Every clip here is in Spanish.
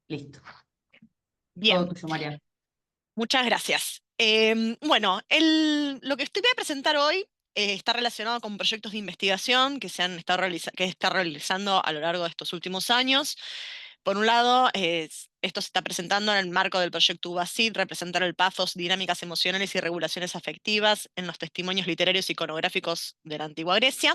Listo. Todo Bien, tuyo, María. muchas gracias. Bueno, lo que estoy voy a presentar hoy está relacionado con proyectos de investigación que que está realizando a lo largo de estos últimos años. Por un lado, esto se está presentando en el marco del proyecto UBASID, representar el pathos, dinámicas emocionales y regulaciones afectivas en los testimonios literarios y iconográficos de la antigua Grecia.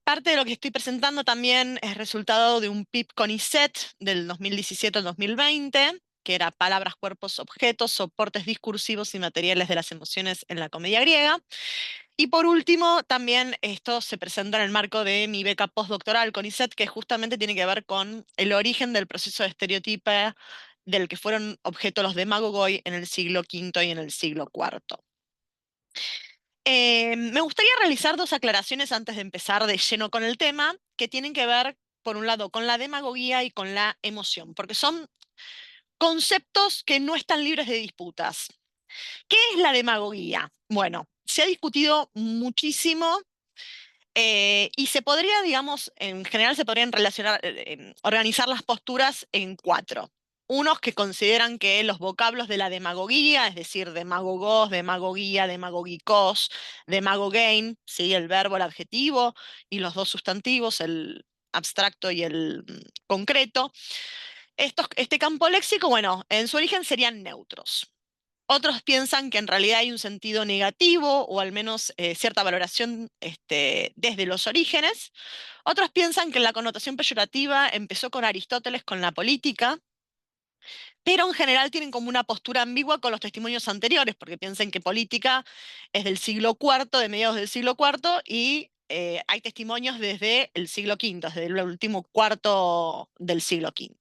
Parte de lo que estoy presentando también es resultado de un PIP CONICET del 2017 al 2020, que era Palabras, Cuerpos, Objetos, Soportes discursivos y materiales de las emociones en la comedia griega. Y por último, también esto se presenta en el marco de mi beca postdoctoral CONICET, que justamente tiene que ver con el origen del proceso de estereotipo del que fueron objeto los demagogoi en el siglo V y en el siglo IV. Me gustaría realizar dos aclaraciones antes de empezar de lleno con el tema, que tienen que ver, por un lado, con la demagogía y con la emoción, porque son conceptos que no están libres de disputas. ¿Qué es la demagogía? Bueno, se ha discutido muchísimo y se podría, digamos, en general se podrían organizar las posturas en cuatro. Unos que consideran que los vocablos de la demagogía, es decir, demagogos, demagogía, demagogicos, demagogein, ¿sí? El verbo, el adjetivo y los dos sustantivos, el abstracto y el concreto. Este campo léxico, bueno, en su origen serían neutros. Otros piensan que en realidad hay un sentido negativo o al menos cierta valoración desde los orígenes. Otros piensan que la connotación peyorativa empezó con Aristóteles con la política, pero en general tienen como una postura ambigua con los testimonios anteriores, porque piensan que política es del siglo IV, de mediados del siglo IV, y hay testimonios desde el siglo V, desde el último cuarto del siglo V.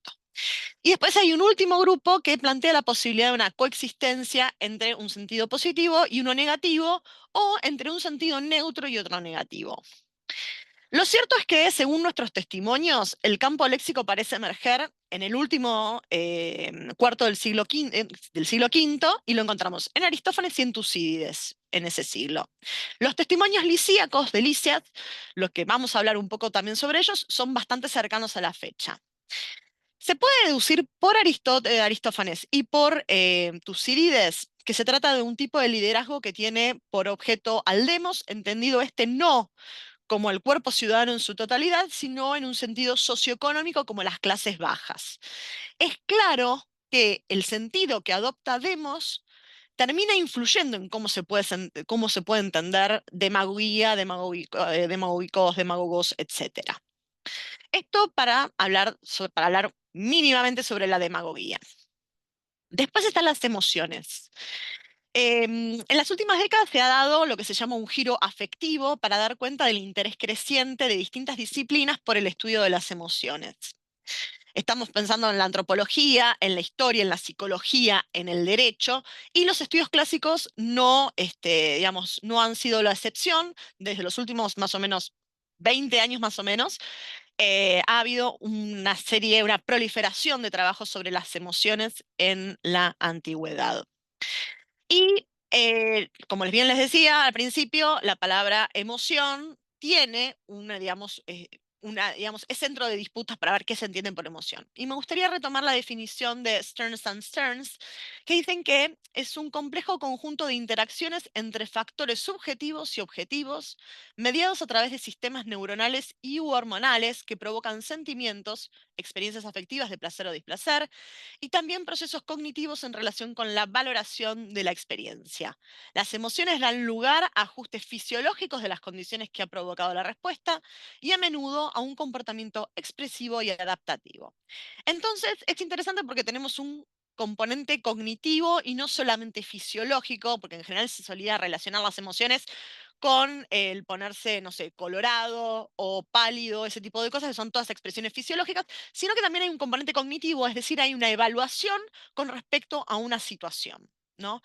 Y después hay un último grupo que plantea la posibilidad de una coexistencia entre un sentido positivo y uno negativo, o entre un sentido neutro y otro negativo. Lo cierto es que, según nuestros testimonios, el campo léxico parece emerger en el último cuarto del siglo V y lo encontramos en Aristófanes y en Tucídides en ese siglo. Los testimonios lisíacos de Lisias, los que vamos a hablar un poco también sobre ellos, son bastante cercanos a la fecha. Se puede deducir por Aristófanes y por Tucídides que se trata de un tipo de liderazgo que tiene por objeto al demos, entendido no como el cuerpo ciudadano en su totalidad, sino en un sentido socioeconómico como las clases bajas. Es claro que el sentido que adopta demos termina influyendo en cómo se puede entender demagogía, demagogicos, demagogos, etc. Esto para hablar mínimamente sobre la demagogía. Después están las emociones. En las últimas décadas se ha dado lo que se llama un giro afectivo para dar cuenta del interés creciente de distintas disciplinas por el estudio de las emociones. Estamos pensando en la antropología, en la historia, en la psicología, en el derecho, y los estudios clásicos no, digamos, no han sido la excepción. Desde los últimos más o menos 20 años más o menos, ha habido una proliferación de trabajos sobre las emociones en la antigüedad. Y como bien les decía al principio, la palabra emoción tiene digamos, es centro de disputas para ver qué se entiende por emoción. Y me gustaría retomar la definición de Stearns and Stearns, que dicen que es un complejo conjunto de interacciones entre factores subjetivos y objetivos, mediados a través de sistemas neuronales y u hormonales que provocan sentimientos, experiencias afectivas de placer o displacer, y también procesos cognitivos en relación con la valoración de la experiencia. Las emociones dan lugar a ajustes fisiológicos de las condiciones que ha provocado la respuesta y a menudo a un comportamiento expresivo y adaptativo. Entonces, es interesante porque tenemos un componente cognitivo y no solamente fisiológico, porque en general se solía relacionar las emociones con el ponerse, no sé, colorado o pálido, ese tipo de cosas, que son todas expresiones fisiológicas, sino que también hay un componente cognitivo, es decir, hay una evaluación con respecto a una situación, ¿no?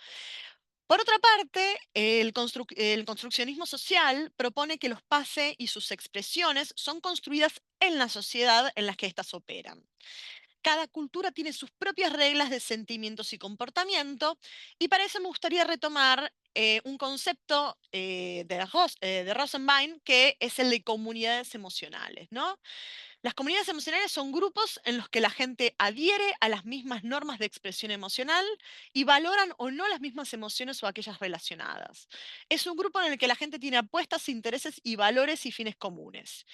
Por otra parte, el construccionismo social propone que los pases y sus expresiones son construidas en la sociedad en la que éstas operan. cada cultura tiene sus propias reglas de sentimientos y comportamiento, y para eso me gustaría retomar un concepto de Rosenbein, que es el de comunidades emocionales, ¿no? Las comunidades emocionales son grupos en los que la gente adhiere a las mismas normas de expresión emocional y valoran o no las mismas emociones o aquellas relacionadas. Es un grupo en el que la gente tiene apuestas, intereses y valores y fines comunes.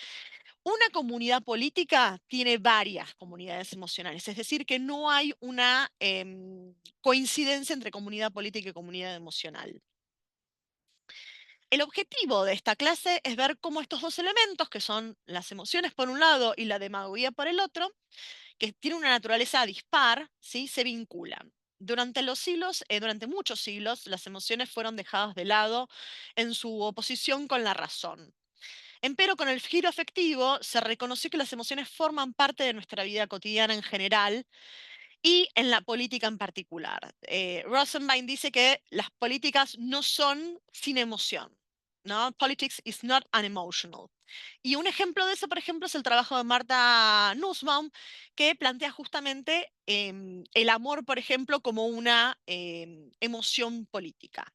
Una comunidad política tiene varias comunidades emocionales, es decir, que no hay una coincidencia entre comunidad política y comunidad emocional. El objetivo de esta clase es ver cómo estos dos elementos, que son las emociones por un lado y la demagogia por el otro, que tienen una naturaleza dispar, ¿sí?, se vinculan. Durante los siglos, durante muchos siglos, las emociones fueron dejadas de lado en su oposición con la razón. Empero, con el giro afectivo, se reconoció que las emociones forman parte de nuestra vida cotidiana en general y en la política en particular. Rosenbein dice que las políticas no son sin emoción, ¿no? Politics is not unemotional. Y un ejemplo de eso, por ejemplo, es el trabajo de Martha Nussbaum, que plantea justamente el amor, por ejemplo, como una emoción política.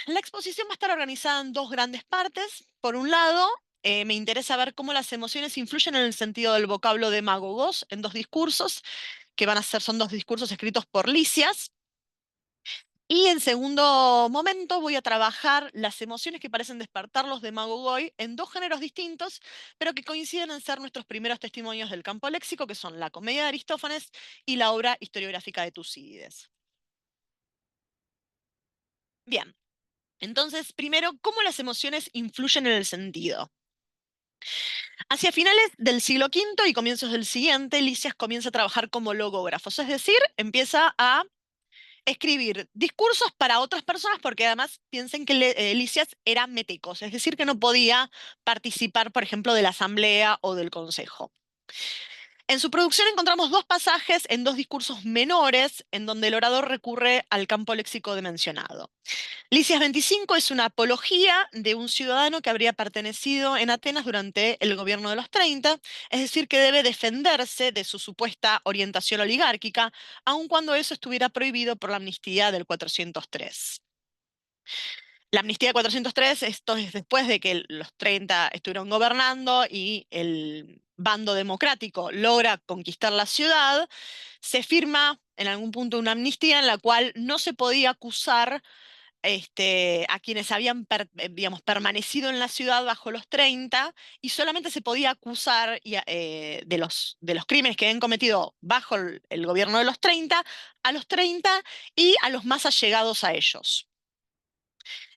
La exposición va a estar organizada en dos grandes partes. Por un lado, me interesa ver cómo las emociones influyen en el sentido del vocablo demagogos en dos discursos, que son dos discursos escritos por Lisias. Y en segundo momento voy a trabajar las emociones que parecen despertar los demagogoi en dos géneros distintos, pero que coinciden en ser nuestros primeros testimonios del campo léxico, que son la comedia de Aristófanes y la obra historiográfica de Tucídides. Bien, entonces, primero, ¿cómo las emociones influyen en el sentido? Hacia finales del siglo V y comienzos del siguiente, Lisias comienza a trabajar como logógrafo, es decir, empieza a escribir discursos para otras personas, porque además piensen que Lisias era meticos, es decir, que no podía participar, por ejemplo, de la asamblea o del consejo. En su producción encontramos dos pasajes en dos discursos menores en donde el orador recurre al campo léxico de mencionado. Lisias 25 es una apología de un ciudadano que habría pertenecido en Atenas durante el gobierno de los 30, es decir, que debe defenderse de su supuesta orientación oligárquica, aun cuando eso estuviera prohibido por la amnistía del 403. La amnistía de 403, esto es después de que los 30 estuvieron gobernando y el bando democrático logra conquistar la ciudad, se firma en algún punto una amnistía en la cual no se podía acusar a quienes habían digamos, permanecido en la ciudad bajo los 30, y solamente se podía acusar de los crímenes que habían cometido bajo el gobierno de los 30 a los 30 y a los más allegados a ellos.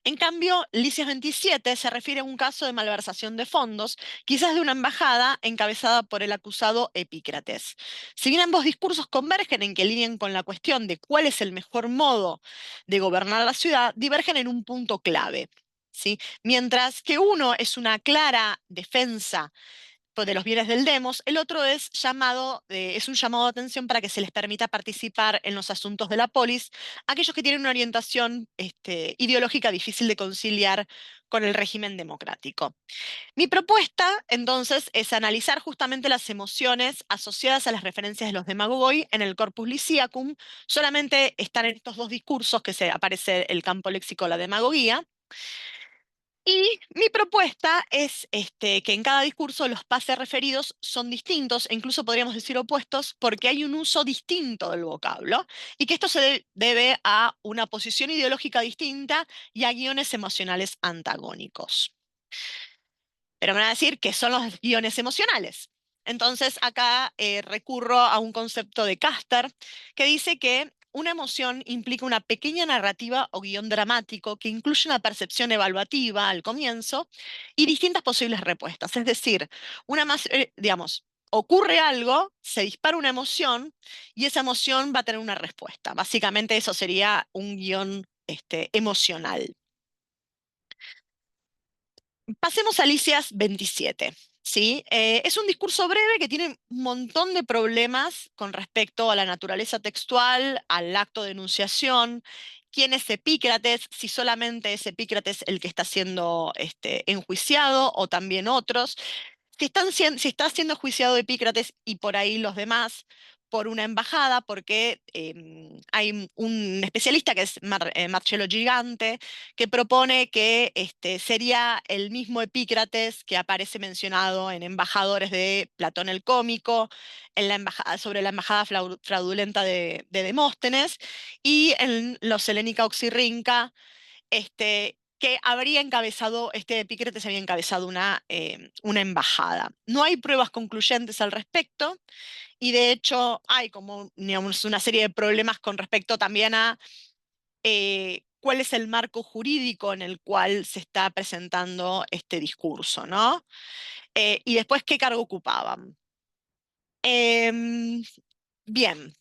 En cambio, Lisias 27 se refiere a un caso de malversación de fondos, quizás de una embajada encabezada por el acusado Epícrates. Si bien ambos discursos convergen en que lidian con la cuestión de cuál es el mejor modo de gobernar la ciudad, divergen en un punto clave, ¿sí? Mientras que uno es una clara defensa de los bienes del demos, el otro es un llamado de atención para que se les permita participar en los asuntos de la polis, aquellos que tienen una orientación ideológica difícil de conciliar con el régimen democrático. Mi propuesta, entonces, es analizar justamente las emociones asociadas a las referencias de los demagogoi en el Corpus Lisiacum. Solamente están en estos dos discursos que se aparece el campo léxico de la demagogia. Y mi propuesta es que en cada discurso los pases referidos son distintos e incluso podríamos decir opuestos, porque hay un uso distinto del vocablo y que esto se debe a una posición ideológica distinta y a guiones emocionales antagónicos. Pero me van a decir que son los guiones emocionales. Entonces acá recurro a un concepto de Caster que dice que una emoción implica una pequeña narrativa o guión dramático que incluye una percepción evaluativa al comienzo y distintas posibles respuestas. Es decir, digamos, ocurre algo, se dispara una emoción y esa emoción va a tener una respuesta. Básicamente eso sería un guión emocional. Pasemos a Licias 27. ¿Sí? Es un discurso breve que tiene un montón de problemas con respecto a la naturaleza textual, al acto de enunciación, quién es Epícrates, si solamente es Epícrates el que está siendo enjuiciado o también otros. si está siendo juiciado Epícrates y por ahí los demás por una embajada, porque hay un especialista que es Marcello Gigante, que propone que sería el mismo Epícrates que aparece mencionado en Embajadores de Platón el Cómico, en la embajada, sobre la embajada fraudulenta de Demóstenes, y en los Helenica Oxirrinca, que habría encabezado, este Epícrates había encabezado una embajada. No hay pruebas concluyentes al respecto y de hecho hay como digamos, una serie de problemas con respecto también a cuál es el marco jurídico en el cual se está presentando este discurso, ¿no? Y después, ¿qué cargo ocupaban? Em, bien,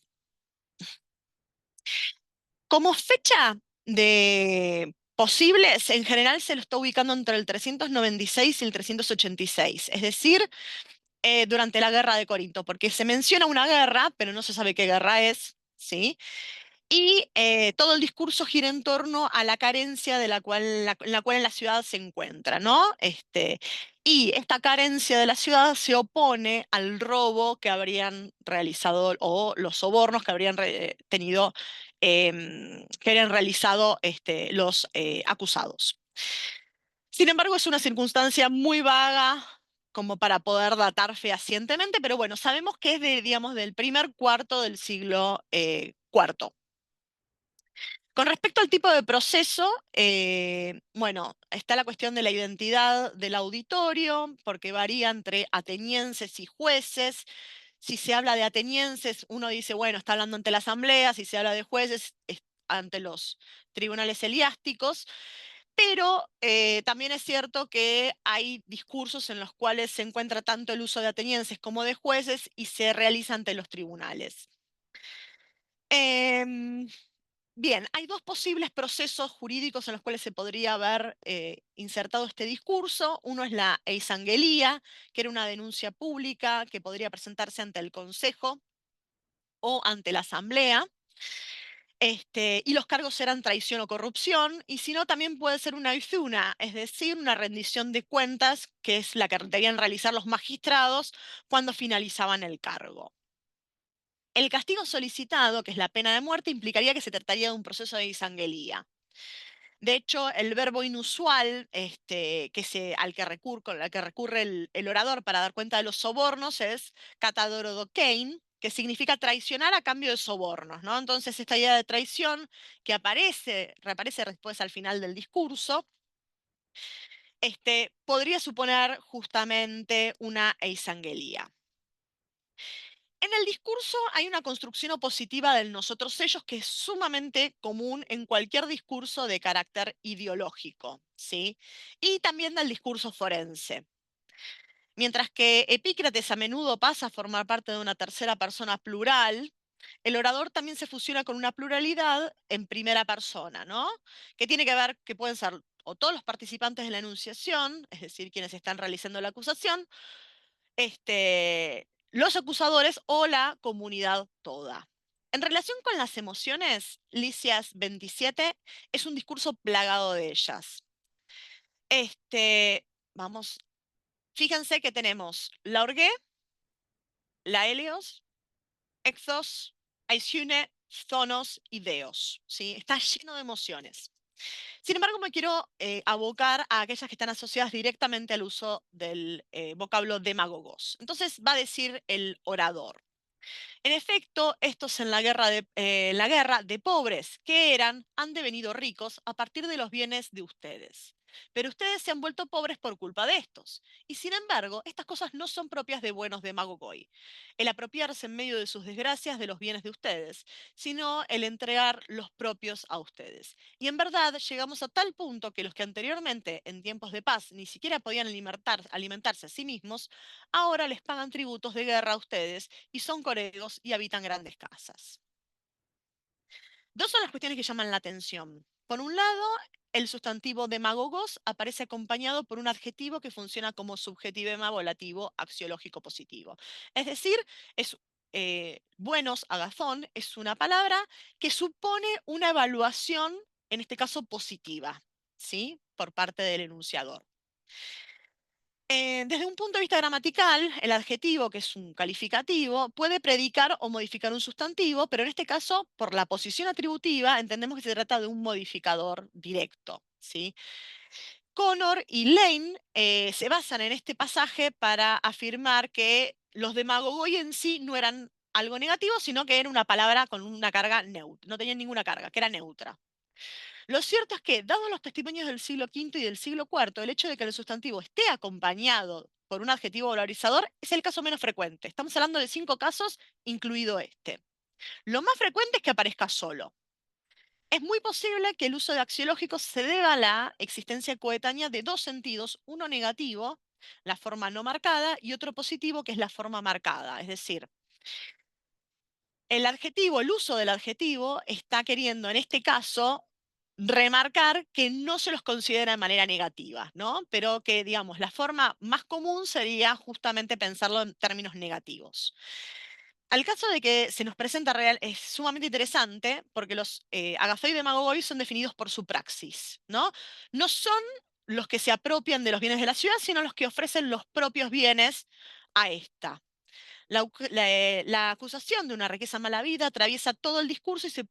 como fecha de posibles, en general se lo está ubicando entre el 396 y el 386, es decir, durante la guerra de Corinto, porque se menciona una guerra, pero no se sabe qué guerra es, ¿sí? Y todo el discurso gira en torno a la carencia de la cual en la ciudad se encuentra, ¿no? Y esta carencia de la ciudad se opone al robo que habrían realizado o los sobornos que habrían tenido, que habrían realizado los acusados. Sin embargo, es una circunstancia muy vaga como para poder datar fehacientemente, pero bueno, sabemos que es digamos, del primer cuarto del siglo cuarto. Con respecto al tipo de proceso, bueno, está la cuestión de la identidad del auditorio, porque varía entre atenienses y jueces. Si se habla de atenienses, uno dice, bueno, está hablando ante la asamblea; si se habla de jueces, es ante los tribunales heliásticos. Pero también es cierto que hay discursos en los cuales se encuentra tanto el uso de atenienses como de jueces y se realiza ante los tribunales. Em, Bien, hay dos posibles procesos jurídicos en los cuales se podría haber insertado este discurso. Uno es la eisangelía, que era una denuncia pública que podría presentarse ante el Consejo o ante la Asamblea. Y los cargos eran traición o corrupción, y si no, también puede ser una ifuna, es decir, una rendición de cuentas, que es la que debían realizar los magistrados cuando finalizaban el cargo. El castigo solicitado, que es la pena de muerte, implicaría que se trataría de un proceso de eisangelía. De hecho, el verbo inusual con el que recurre el orador para dar cuenta de los sobornos es katadorodokein, que significa traicionar a cambio de sobornos, ¿no? Entonces, esta idea de traición que reaparece después al final del discurso, podría suponer justamente una eisangelía. En el discurso hay una construcción opositiva del nosotros ellos que es sumamente común en cualquier discurso de carácter ideológico, ¿sí? Y también del discurso forense. Mientras que Epícrates a menudo pasa a formar parte de una tercera persona plural, el orador también se fusiona con una pluralidad en primera persona, ¿no? Que tiene que ver que pueden ser o todos los participantes de la enunciación, es decir, quienes están realizando la acusación, los acusadores o la comunidad toda. En relación con las emociones, Lisias 27 es un discurso plagado de ellas. Vamos, fíjense que tenemos la orgué, la helios, exos, aisiune, zonos y deos, ¿sí? Está lleno de emociones. Sin embargo, me quiero abocar a aquellas que están asociadas directamente al uso del vocablo demagogos. Entonces va a decir el orador. En efecto, estos en la guerra de pobres que eran, han devenido ricos a partir de los bienes de ustedes. Pero ustedes se han vuelto pobres por culpa de estos. Y sin embargo, estas cosas no son propias de buenos demagogoi, el apropiarse en medio de sus desgracias de los bienes de ustedes, sino el entregar los propios a ustedes. Y en verdad llegamos a tal punto que los que anteriormente, en tiempos de paz, ni siquiera podían alimentarse a sí mismos, ahora les pagan tributos de guerra a ustedes y son coreos y habitan grandes casas. Dos son las cuestiones que llaman la atención. Por un lado, el sustantivo demagogos aparece acompañado por un adjetivo que funciona como subjetivema volativo axiológico positivo. Es decir, es buenos, agazón, es una palabra que supone una evaluación, en este caso positiva, ¿sí? Por parte del enunciador. Desde un punto de vista gramatical, el adjetivo, que es un calificativo, puede predicar o modificar un sustantivo, pero en este caso, por la posición atributiva, entendemos que se trata de un modificador directo, ¿sí? Connor y Lane se basan en este pasaje para afirmar que los demagogoi en sí no eran algo negativo, sino que era una palabra con una carga neutra, no tenían ninguna carga, que era neutra. Lo cierto es que, dados los testimonios del siglo V y del siglo IV, el hecho de que el sustantivo esté acompañado por un adjetivo valorizador es el caso menos frecuente. Estamos hablando de 5 casos, incluido este. Lo más frecuente es que aparezca solo. Es muy posible que el uso de axiológicos se deba a la existencia coetánea de dos sentidos, uno negativo, la forma no marcada, y otro positivo, que es la forma marcada. Es decir, el adjetivo, el uso del adjetivo está queriendo, en este caso, remarcar que no se los considera de manera negativa, ¿no? Pero que, digamos, la forma más común sería justamente pensarlo en términos negativos. Al caso de que se nos presenta real, es sumamente interesante porque los agafei de Magogoi son definidos por su praxis, ¿no? No son los que se apropian de los bienes de la ciudad, sino los que ofrecen los propios bienes a esta. La acusación de una riqueza mala vida atraviesa todo el discurso y se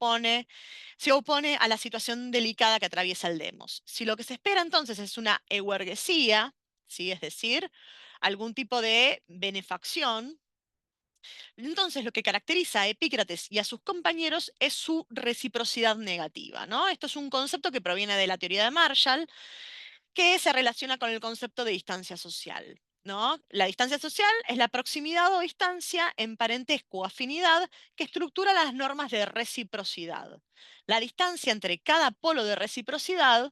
opone a la situación delicada que atraviesa el demos. Si lo que se espera entonces es una euerguesía, ¿sí? Es decir, algún tipo de benefacción, entonces lo que caracteriza a Epícrates y a sus compañeros es su reciprocidad negativa, ¿no? Esto es un concepto que proviene de la teoría de Marshall, que se relaciona con el concepto de distancia social, ¿no? La distancia social es la proximidad o distancia en parentesco o afinidad que estructura las normas de reciprocidad. La distancia entre cada polo de reciprocidad,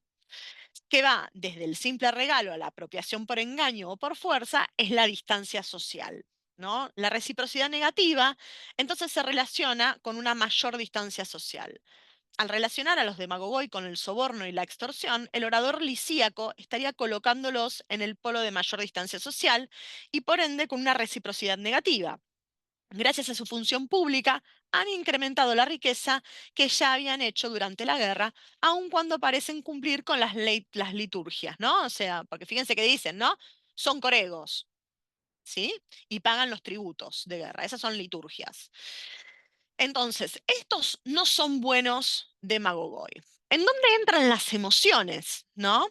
que va desde el simple regalo a la apropiación por engaño o por fuerza, es la distancia social, ¿no? La reciprocidad negativa entonces se relaciona con una mayor distancia social. Al relacionar a los demagogoi con el soborno y la extorsión, el orador lisíaco estaría colocándolos en el polo de mayor distancia social y por ende con una reciprocidad negativa. Gracias a su función pública, han incrementado la riqueza que ya habían hecho durante la guerra, aun cuando parecen cumplir con las liturgias, ¿no? O sea, porque fíjense que dicen, ¿no? Son coregos, ¿sí? Y pagan los tributos de guerra. Esas son liturgias. Entonces, estos no son buenos demagogoi. ¿En dónde entran las emociones, no?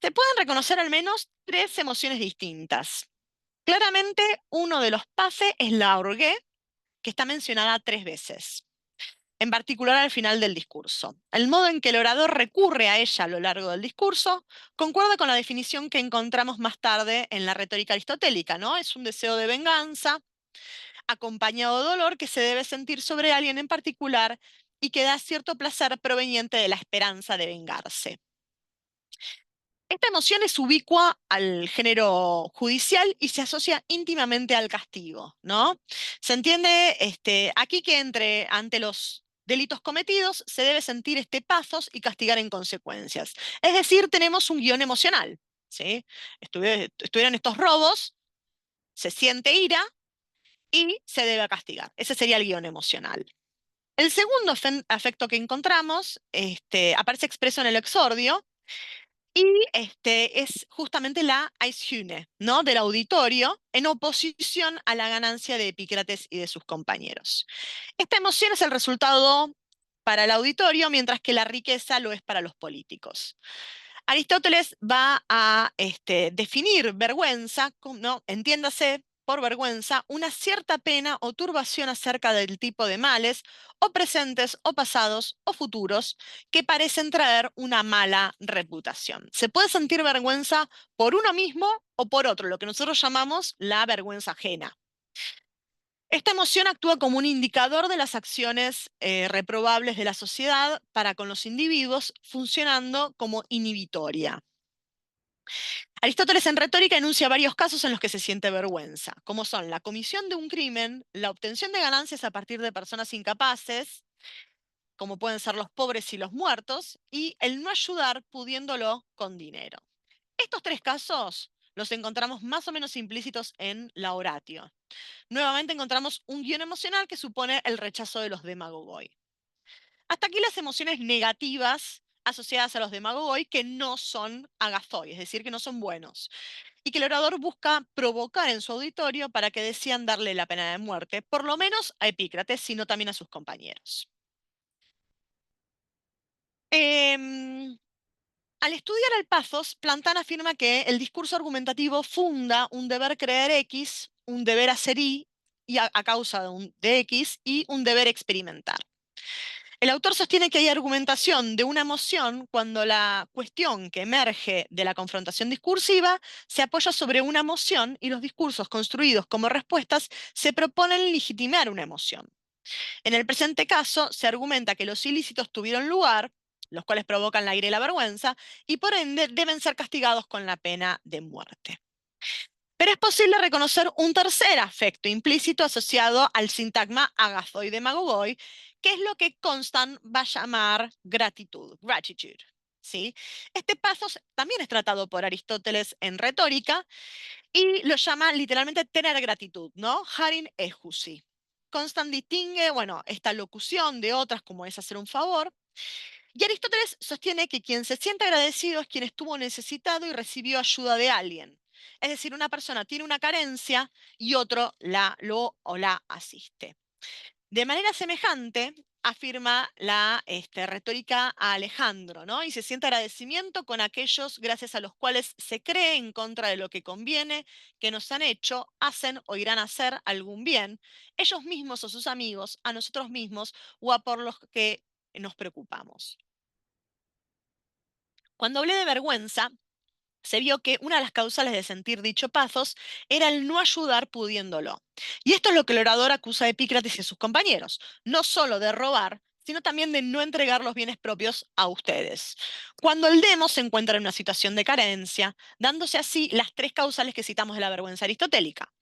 Se pueden reconocer al menos 3 emociones distintas. Claramente, uno de los PAFE es la orgue, que está mencionada 3 veces, en particular al final del discurso. El modo en que el orador recurre a ella a lo largo del discurso concuerda con la definición que encontramos más tarde en la retórica aristotélica, ¿no? Es un deseo de venganza acompañado de dolor que se debe sentir sobre alguien en particular y que da cierto placer proveniente de la esperanza de vengarse. Esta emoción es ubicua al género judicial y se asocia íntimamente al castigo, ¿no? Se entiende aquí que ante los delitos cometidos se debe sentir pathos y castigar en consecuencias. Es decir, tenemos un guión emocional, ¿sí? Estuvieron estos robos, se siente ira y se debe castigar. Ese sería el guión emocional. El segundo afecto que encontramos aparece expreso en el exordio y es justamente la Eishune, ¿no? Del auditorio, en oposición a la ganancia de Epícrates y de sus compañeros. Esta emoción es el resultado para el auditorio, mientras que la riqueza lo es para los políticos. Aristóteles va a definir vergüenza, ¿no? Entiéndase por vergüenza, una cierta pena o turbación acerca del tipo de males, o presentes, o pasados, o futuros, que parecen traer una mala reputación. Se puede sentir vergüenza por uno mismo o por otro, lo que nosotros llamamos la vergüenza ajena. Esta emoción actúa como un indicador de las acciones reprobables de la sociedad para con los individuos, funcionando como inhibitoria. Aristóteles en retórica enuncia varios casos en los que se siente vergüenza, como son la comisión de un crimen, la obtención de ganancias a partir de personas incapaces, como pueden ser los pobres y los muertos, y el no ayudar pudiéndolo con dinero. Estos 3 casos los encontramos más o menos implícitos en la oratio. Nuevamente encontramos un guión emocional que supone el rechazo de los demagogoi. Hasta aquí las emociones negativas asociadas a los demagogoi que no son agazoi, es decir, que no son buenos, y que el orador busca provocar en su auditorio para que decidan darle la pena de muerte, por lo menos a Epícrates, sino también a sus compañeros. Em, Al estudiar el pathos, Plantin afirma que el discurso argumentativo funda un deber creer X, un deber hacer Y, y a causa de X, y un deber experimentar. El autor sostiene que hay argumentación de una emoción cuando la cuestión que emerge de la confrontación discursiva se apoya sobre una emoción y los discursos construidos como respuestas se proponen legitimar una emoción. En el presente caso, se argumenta que los ilícitos tuvieron lugar, los cuales provocan la ira y la vergüenza, y por ende deben ser castigados con la pena de muerte. Pero es posible reconocer un tercer afecto implícito asociado al sintagma agathoi-demagogoi, que es lo que Constant va a llamar gratitud, gratitude. ¿Sí? Este paso también es tratado por Aristóteles en retórica y lo llama literalmente tener gratitud, ¿no? Harin ejusi. Constant distingue, bueno, esta locución de otras como es hacer un favor, y Aristóteles sostiene que quien se siente agradecido es quien estuvo necesitado y recibió ayuda de alguien. Es decir, una persona tiene una carencia y otro lo o la asiste. De manera semejante, afirma la retórica a Alejandro, ¿no? Y se siente agradecimiento con aquellos gracias a los cuales se cree en contra de lo que conviene, que nos han hecho, hacen o irán a hacer algún bien, ellos mismos o sus amigos, a nosotros mismos o a por los que nos preocupamos. Cuando hablé de vergüenza, se vio que una de las causales de sentir dicho pathos era el no ayudar pudiéndolo. Y esto es lo que el orador acusa a Epícrates y a sus compañeros, no solo de robar, sino también de no entregar los bienes propios a ustedes. Cuando el demo se encuentra en una situación de carencia, dándose así las tres causales que citamos de la vergüenza aristotélica.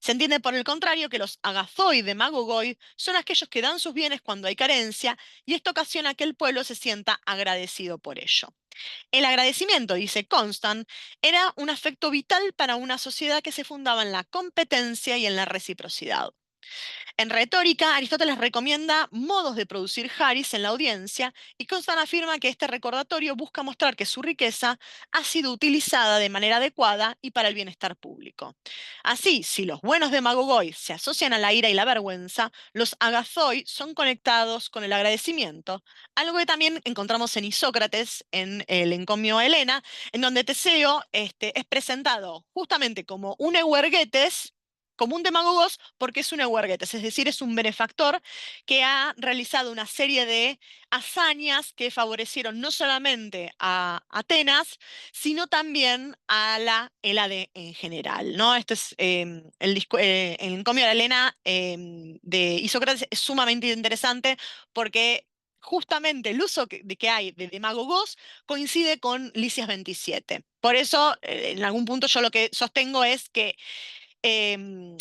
Se entiende por el contrario que los agazoi de Magogoi son aquellos que dan sus bienes cuando hay carencia y esto ocasiona que el pueblo se sienta agradecido por ello. El agradecimiento, dice Constant, era un afecto vital para una sociedad que se fundaba en la competencia y en la reciprocidad. En retórica, Aristóteles recomienda modos de producir Haris en la audiencia y Constant afirma que este recordatorio busca mostrar que su riqueza ha sido utilizada de manera adecuada y para el bienestar público. Así, si los buenos demagogoi se asocian a la ira y la vergüenza, los agazoi son conectados con el agradecimiento, algo que también encontramos en Isócrates, en el encomio a Helena, en donde Teseo es presentado justamente como un euergetes, como un demagogos, porque es un euergetes, es decir, es un benefactor que ha realizado una serie de hazañas que favorecieron no solamente a Atenas, sino también a la Hélade en general, ¿no? Este es el encomio de la Helena de Isócrates es sumamente interesante porque justamente el uso que hay de demagogos coincide con Licias 27. Por eso, en algún punto yo lo que sostengo es que em,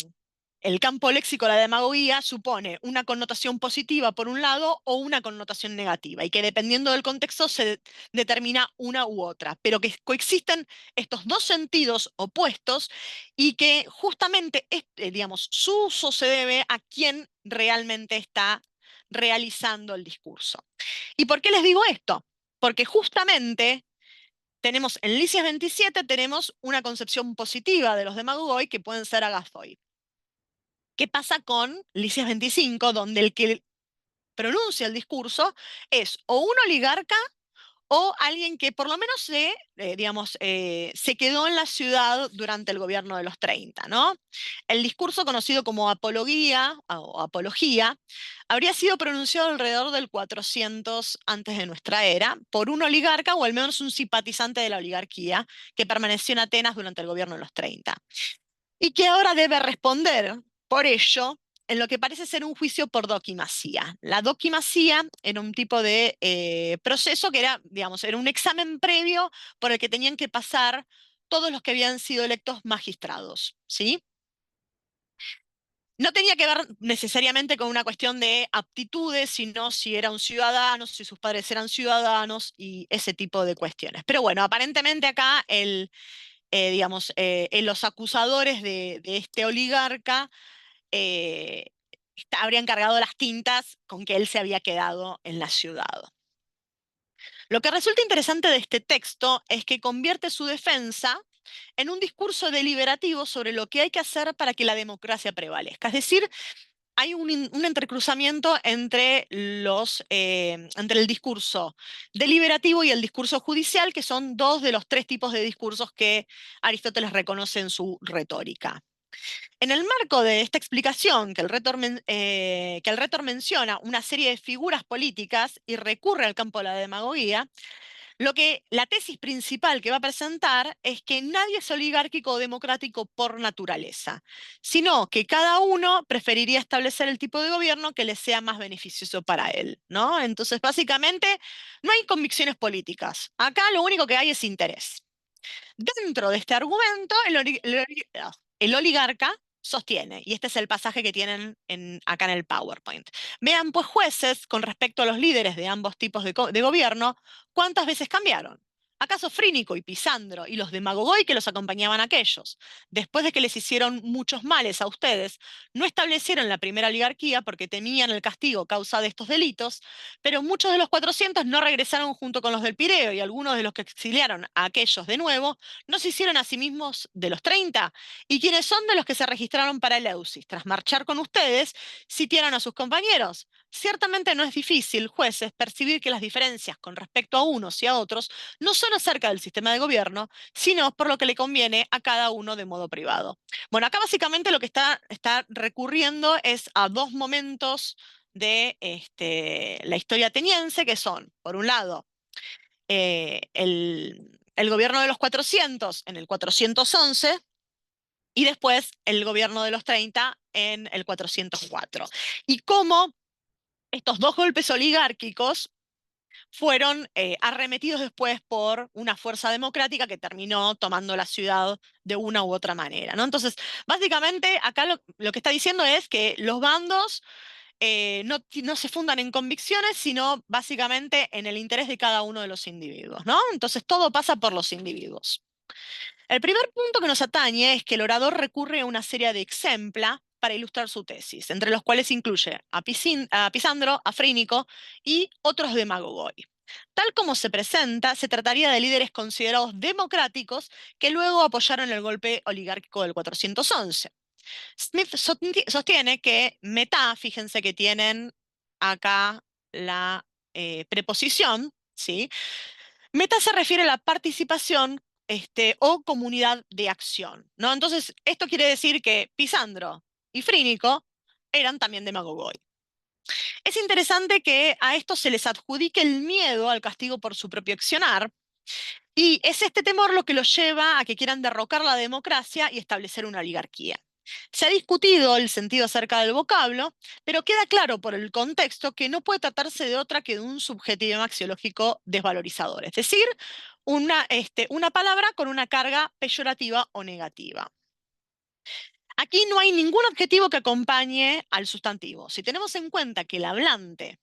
el campo léxico de la demagogia supone una connotación positiva por un lado o una connotación negativa, y que dependiendo del contexto se determina una u otra, pero que coexisten estos dos sentidos opuestos y que justamente digamos, su uso se debe a quien realmente está realizando el discurso. ¿Y por qué les digo esto? Porque justamente tenemos en Licias 27 tenemos una concepción positiva de los demagogoi que pueden ser agazoi. ¿Qué pasa con Licias 25, donde el que pronuncia el discurso es o un oligarca o alguien que por lo menos se quedó en la ciudad durante el gobierno de los 30, ¿no? El discurso conocido como apología o apología habría sido pronunciado alrededor del 400 antes de nuestra era por un oligarca o al menos un simpatizante de la oligarquía que permaneció en Atenas durante el gobierno de los 30 y que ahora debe responder por ello en lo que parece ser un juicio por doquimasía. La doquimasía era un tipo de proceso que era, digamos, era un examen previo por el que tenían que pasar todos los que habían sido electos magistrados, ¿sí? No tenía que ver necesariamente con una cuestión de aptitudes, sino si era un ciudadano, si sus padres eran ciudadanos y ese tipo de cuestiones. Pero bueno, aparentemente acá los acusadores de este oligarca eh, habrían cargado las tintas con que él se había quedado en la ciudad. Lo que resulta interesante de este texto es que convierte su defensa en un discurso deliberativo sobre lo que hay que hacer para que la democracia prevalezca. Es decir, hay un entrecruzamiento entre el discurso deliberativo y el discurso judicial, que son dos de los tres tipos de discursos que Aristóteles reconoce en su retórica. En el marco de esta explicación, que el rétor menciona una serie de figuras políticas y recurre al campo de la demagogia, la tesis principal que va a presentar es que nadie es oligárquico o democrático por naturaleza, sino que cada uno preferiría establecer el tipo de gobierno que le sea más beneficioso para él, ¿no? Entonces, básicamente, no hay convicciones políticas. Acá lo único que hay es interés. Dentro de este argumento, el oligarca sostiene, y este es el pasaje que tienen acá en el PowerPoint. Vean, pues, jueces, con respecto a los líderes de ambos tipos de gobierno, ¿cuántas veces cambiaron? ¿Acaso Frínico y Pisandro y los demagogoi que los acompañaban a aquellos, después de que les hicieron muchos males a ustedes, no establecieron la primera oligarquía porque temían el castigo causa de estos delitos, pero muchos de los 400 no regresaron junto con los del Pireo y algunos de los que exiliaron a aquellos de nuevo no se hicieron a sí mismos de los 30? ¿Y quiénes son de los que se registraron para el Eleusis? Tras marchar con ustedes, sitiaron a sus compañeros. Ciertamente no es difícil, jueces, percibir que las diferencias con respecto a unos y a otros no son acerca del sistema de gobierno, sino por lo que le conviene a cada uno de modo privado. Bueno, acá básicamente lo que está recurriendo es a dos momentos de la historia ateniense, que son, por un lado, el gobierno de los 400 en el 411 y después el gobierno de los 30 en el 404. Y cómo estos dos golpes oligárquicos fueron arremetidos después por una fuerza democrática que terminó tomando la ciudad de una u otra manera, ¿no? Entonces, básicamente, acá lo que está diciendo es que los bandos no se fundan en convicciones, sino básicamente en el interés de cada uno de los individuos, ¿no? Entonces todo pasa por los individuos. El primer punto que nos atañe es que el orador recurre a una serie de ejempla para ilustrar su tesis, entre los cuales incluye a Pisandro, a Frínico y otros demagogoi. Tal como se presenta, se trataría de líderes considerados democráticos que luego apoyaron el golpe oligárquico del 411. Smith sostiene que meta, fíjense que tienen acá la preposición, ¿sí? Meta se refiere a la participación o comunidad de acción, ¿no? Entonces, esto quiere decir que Pisandro y Frínico eran también demagogoi. Es interesante que a esto se les adjudique el miedo al castigo por su propio accionar, y es este temor lo que los lleva a que quieran derrocar la democracia y establecer una oligarquía. Se ha discutido el sentido acerca del vocablo, pero queda claro por el contexto que no puede tratarse de otra que de un subjetivo axiológico desvalorizador, es decir, una palabra con una carga peyorativa o negativa. Aquí no hay ningún adjetivo que acompañe al sustantivo. Si tenemos en cuenta que el hablante,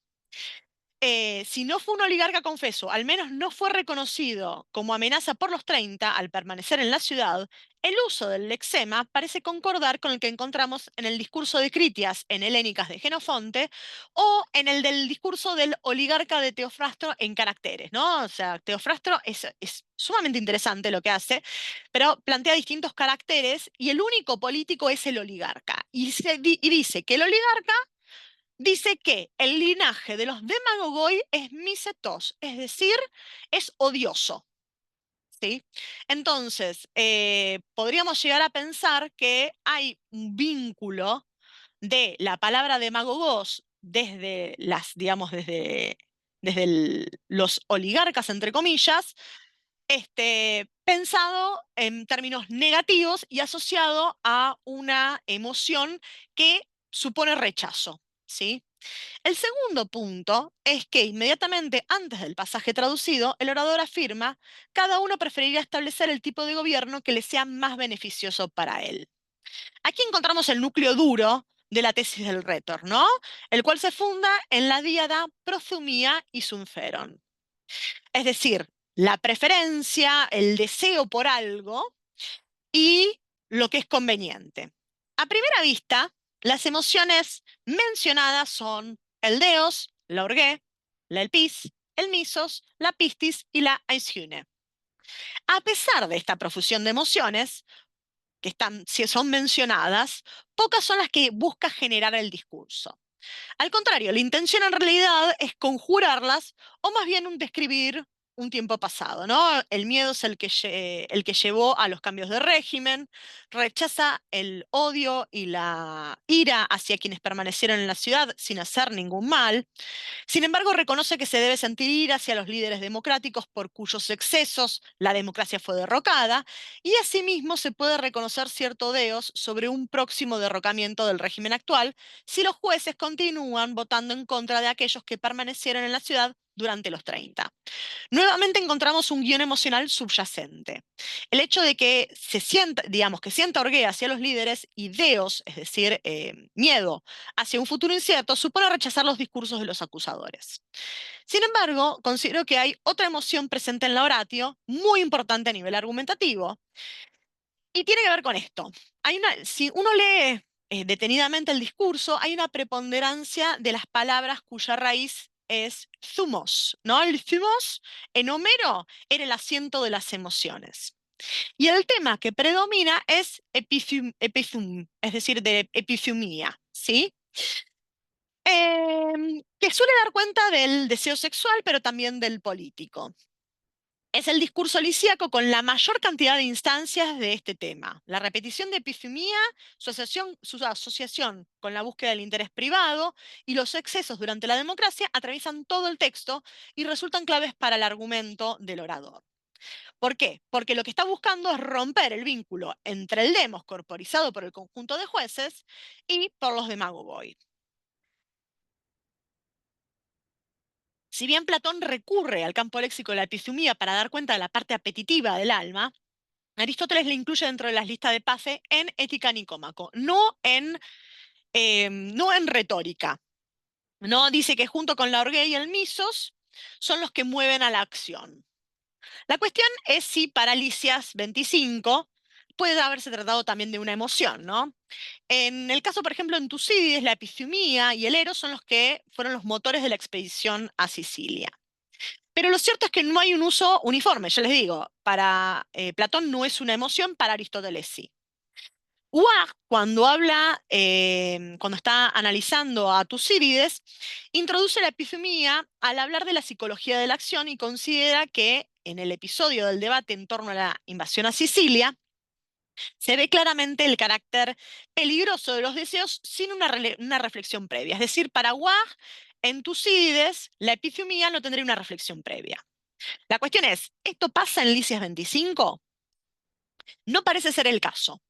si no fue un oligarca confeso, al menos no fue reconocido como amenaza por los 30 al permanecer en la ciudad, el uso del lexema parece concordar con el que encontramos en el discurso de Critias en Helénicas de Genofonte o en el del discurso del oligarca de Teofrastro en Caracteres, ¿no? O sea, Teofrastro es sumamente interesante lo que hace, pero plantea distintos caracteres y el único político es el oligarca. Y dice que el oligarca dice que el linaje de los demagogoi es misetos, es decir, es odioso. ¿Sí? Entonces, podríamos llegar a pensar que hay un vínculo de la palabra demagogos desde digamos, los oligarcas, entre comillas, pensado en términos negativos y asociado a una emoción que supone rechazo, ¿sí? El segundo punto es que inmediatamente antes del pasaje traducido, el orador afirma, cada uno preferiría establecer el tipo de gobierno que le sea más beneficioso para él. Aquí encontramos el núcleo duro de la tesis del rétor, ¿no? El cual se funda en la díada prosumia y sunferon. Es decir, la preferencia, el deseo por algo y lo que es conveniente. A primera vista, las emociones mencionadas son el deos, la orgué, la elpis, el misos, la pistis y la aisune. A pesar de esta profusión de emociones, que están, si son mencionadas, pocas son las que busca generar el discurso. Al contrario, la intención en realidad es conjurarlas o más bien un describir un tiempo pasado, ¿no? El miedo es el que llevó a los cambios de régimen, rechaza el odio y la ira hacia quienes permanecieron en la ciudad sin hacer ningún mal. Sin embargo, reconoce que se debe sentir ira hacia los líderes democráticos por cuyos excesos la democracia fue derrocada, y asimismo se puede reconocer cierto deos sobre un próximo derrocamiento del régimen actual si los jueces continúan votando en contra de aquellos que permanecieron en la ciudad durante los 30. Nuevamente encontramos un guión emocional subyacente. El hecho de que se sienta, digamos, que sienta orguea hacia los líderes y deos, es decir, miedo hacia un futuro incierto, supone rechazar los discursos de los acusadores. Sin embargo, considero que hay otra emoción presente en la oratio, muy importante a nivel argumentativo, y tiene que ver con esto. Si uno lee detenidamente el discurso, hay una preponderancia de las palabras cuya raíz es thumos, ¿no? El thumos en Homero era el asiento de las emociones. Y el tema que predomina es es decir, de epithumia, ¿sí? Que suele dar cuenta del deseo sexual, pero también del político. Es el discurso lisíaco con la mayor cantidad de instancias de este tema. La repetición de epifemia, su asociación con la búsqueda del interés privado y los excesos durante la democracia atraviesan todo el texto y resultan claves para el argumento del orador. ¿Por qué? Porque lo que está buscando es romper el vínculo entre el demos corporizado por el conjunto de jueces y por los demagogoi. Si bien Platón recurre al campo léxico de la epifumía para dar cuenta de la parte apetitiva del alma, Aristóteles la incluye dentro de las listas de Pace en Ética Nicómaco, no en retórica. No dice que junto con la orgía y el misos son los que mueven a la acción. La cuestión es si para Lisias 25 puede haberse tratado también de una emoción, ¿no? En el caso, por ejemplo, en Tucídides, la epifumía y el eros son los que fueron los motores de la expedición a Sicilia. Pero lo cierto es que no hay un uso uniforme, yo les digo, para Platón no es una emoción, para Aristóteles sí. Uaj, cuando está analizando a Tucídides, introduce la epifemia al hablar de la psicología de la acción y considera que en el episodio del debate en torno a la invasión a Sicilia, se ve claramente el carácter peligroso de los deseos sin una reflexión previa. Es decir, para Uaj, en Tucídides, la epifemia no tendría una reflexión previa. La cuestión es, ¿esto pasa en Lisias 25? No parece ser el caso.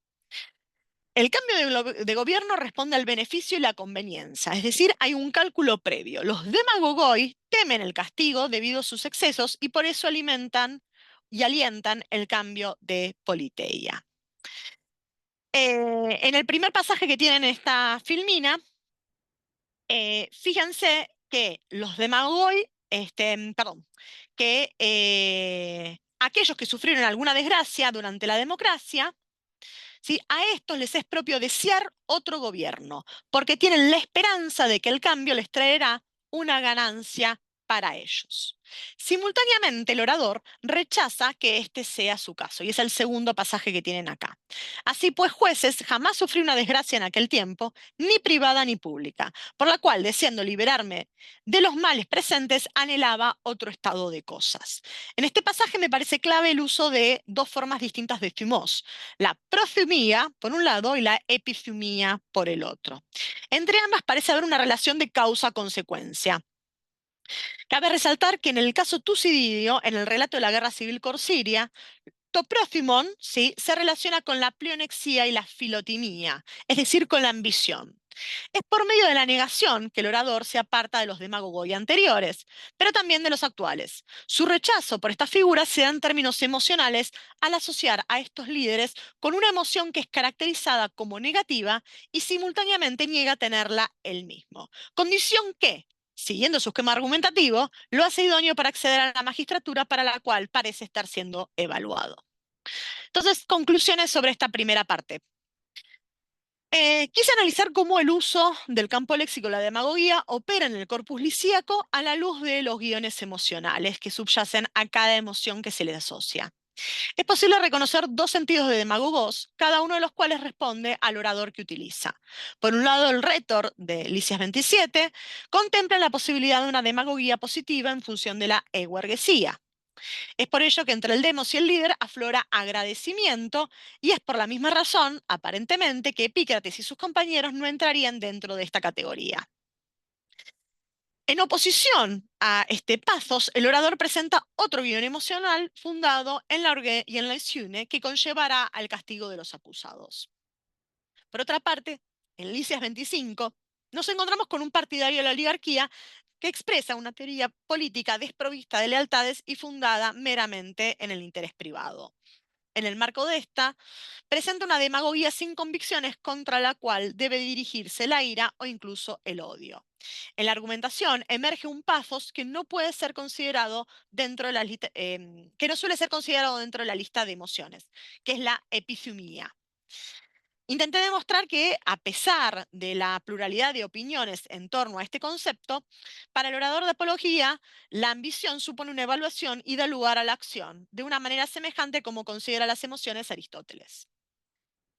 El cambio de gobierno responde al beneficio y la conveniencia, es decir, hay un cálculo previo. Los demagogoi temen el castigo debido a sus excesos y por eso alimentan y alientan el cambio de politeia. En el primer pasaje que tienen esta filmina, fíjense que los demagogoi, perdón, que aquellos que sufrieron alguna desgracia durante la democracia, ¿sí? A estos les es propio desear otro gobierno, porque tienen la esperanza de que el cambio les traerá una ganancia para ellos. Simultáneamente, el orador rechaza que este sea su caso, y es el segundo pasaje que tienen acá. Así pues, jueces, jamás sufrí una desgracia en aquel tiempo, ni privada ni pública, por la cual, deseando liberarme de los males presentes, anhelaba otro estado de cosas. En este pasaje me parece clave el uso de dos formas distintas de thumos, la prothumia por un lado y la epithumia por el otro. Entre ambas parece haber una relación de causa-consecuencia. Cabe resaltar que en el caso Tucididio, en el relato de la guerra civil corsiria, to próthimon, ¿sí?, se relaciona con la plionexia y la filotimia, es decir, con la ambición. Es por medio de la negación que el orador se aparta de los demagogoi anteriores, pero también de los actuales. Su rechazo por esta figura se da en términos emocionales al asociar a estos líderes con una emoción que es caracterizada como negativa y simultáneamente niega tenerla él mismo. Condición que, siguiendo su esquema argumentativo, lo hace idóneo para acceder a la magistratura para la cual parece estar siendo evaluado. Entonces, conclusiones sobre esta primera parte. Quise analizar cómo el uso del campo léxico de la demagoguía opera en el corpus lisíaco a la luz de los guiones emocionales que subyacen a cada emoción que se le asocia. Es posible reconocer dos sentidos de demagogos, cada uno de los cuales responde al orador que utiliza. Por un lado, el rétor de Lisias 27 contempla la posibilidad de una demagoguía positiva en función de la eguerguesía. Es por ello que entre el demos y el líder aflora agradecimiento, y es por la misma razón, aparentemente, que Epícrates y sus compañeros no entrarían dentro de esta categoría. En oposición a este pathos, el orador presenta otro guión emocional fundado en la orgue y en la isiune que conllevará al castigo de los acusados. Por otra parte, en Lisias 25 nos encontramos con un partidario de la oligarquía que expresa una teoría política desprovista de lealtades y fundada meramente en el interés privado. En el marco de esta, presenta una demagogia sin convicciones contra la cual debe dirigirse la ira o incluso el odio. En la argumentación emerge un pathos que no puede ser considerado dentro de la que no suele ser considerado dentro de la lista de emociones, que es la epithumia. Intenté demostrar que, a pesar de la pluralidad de opiniones en torno a este concepto, para el orador de apología, la ambición supone una evaluación y da lugar a la acción, de una manera semejante como considera las emociones Aristóteles.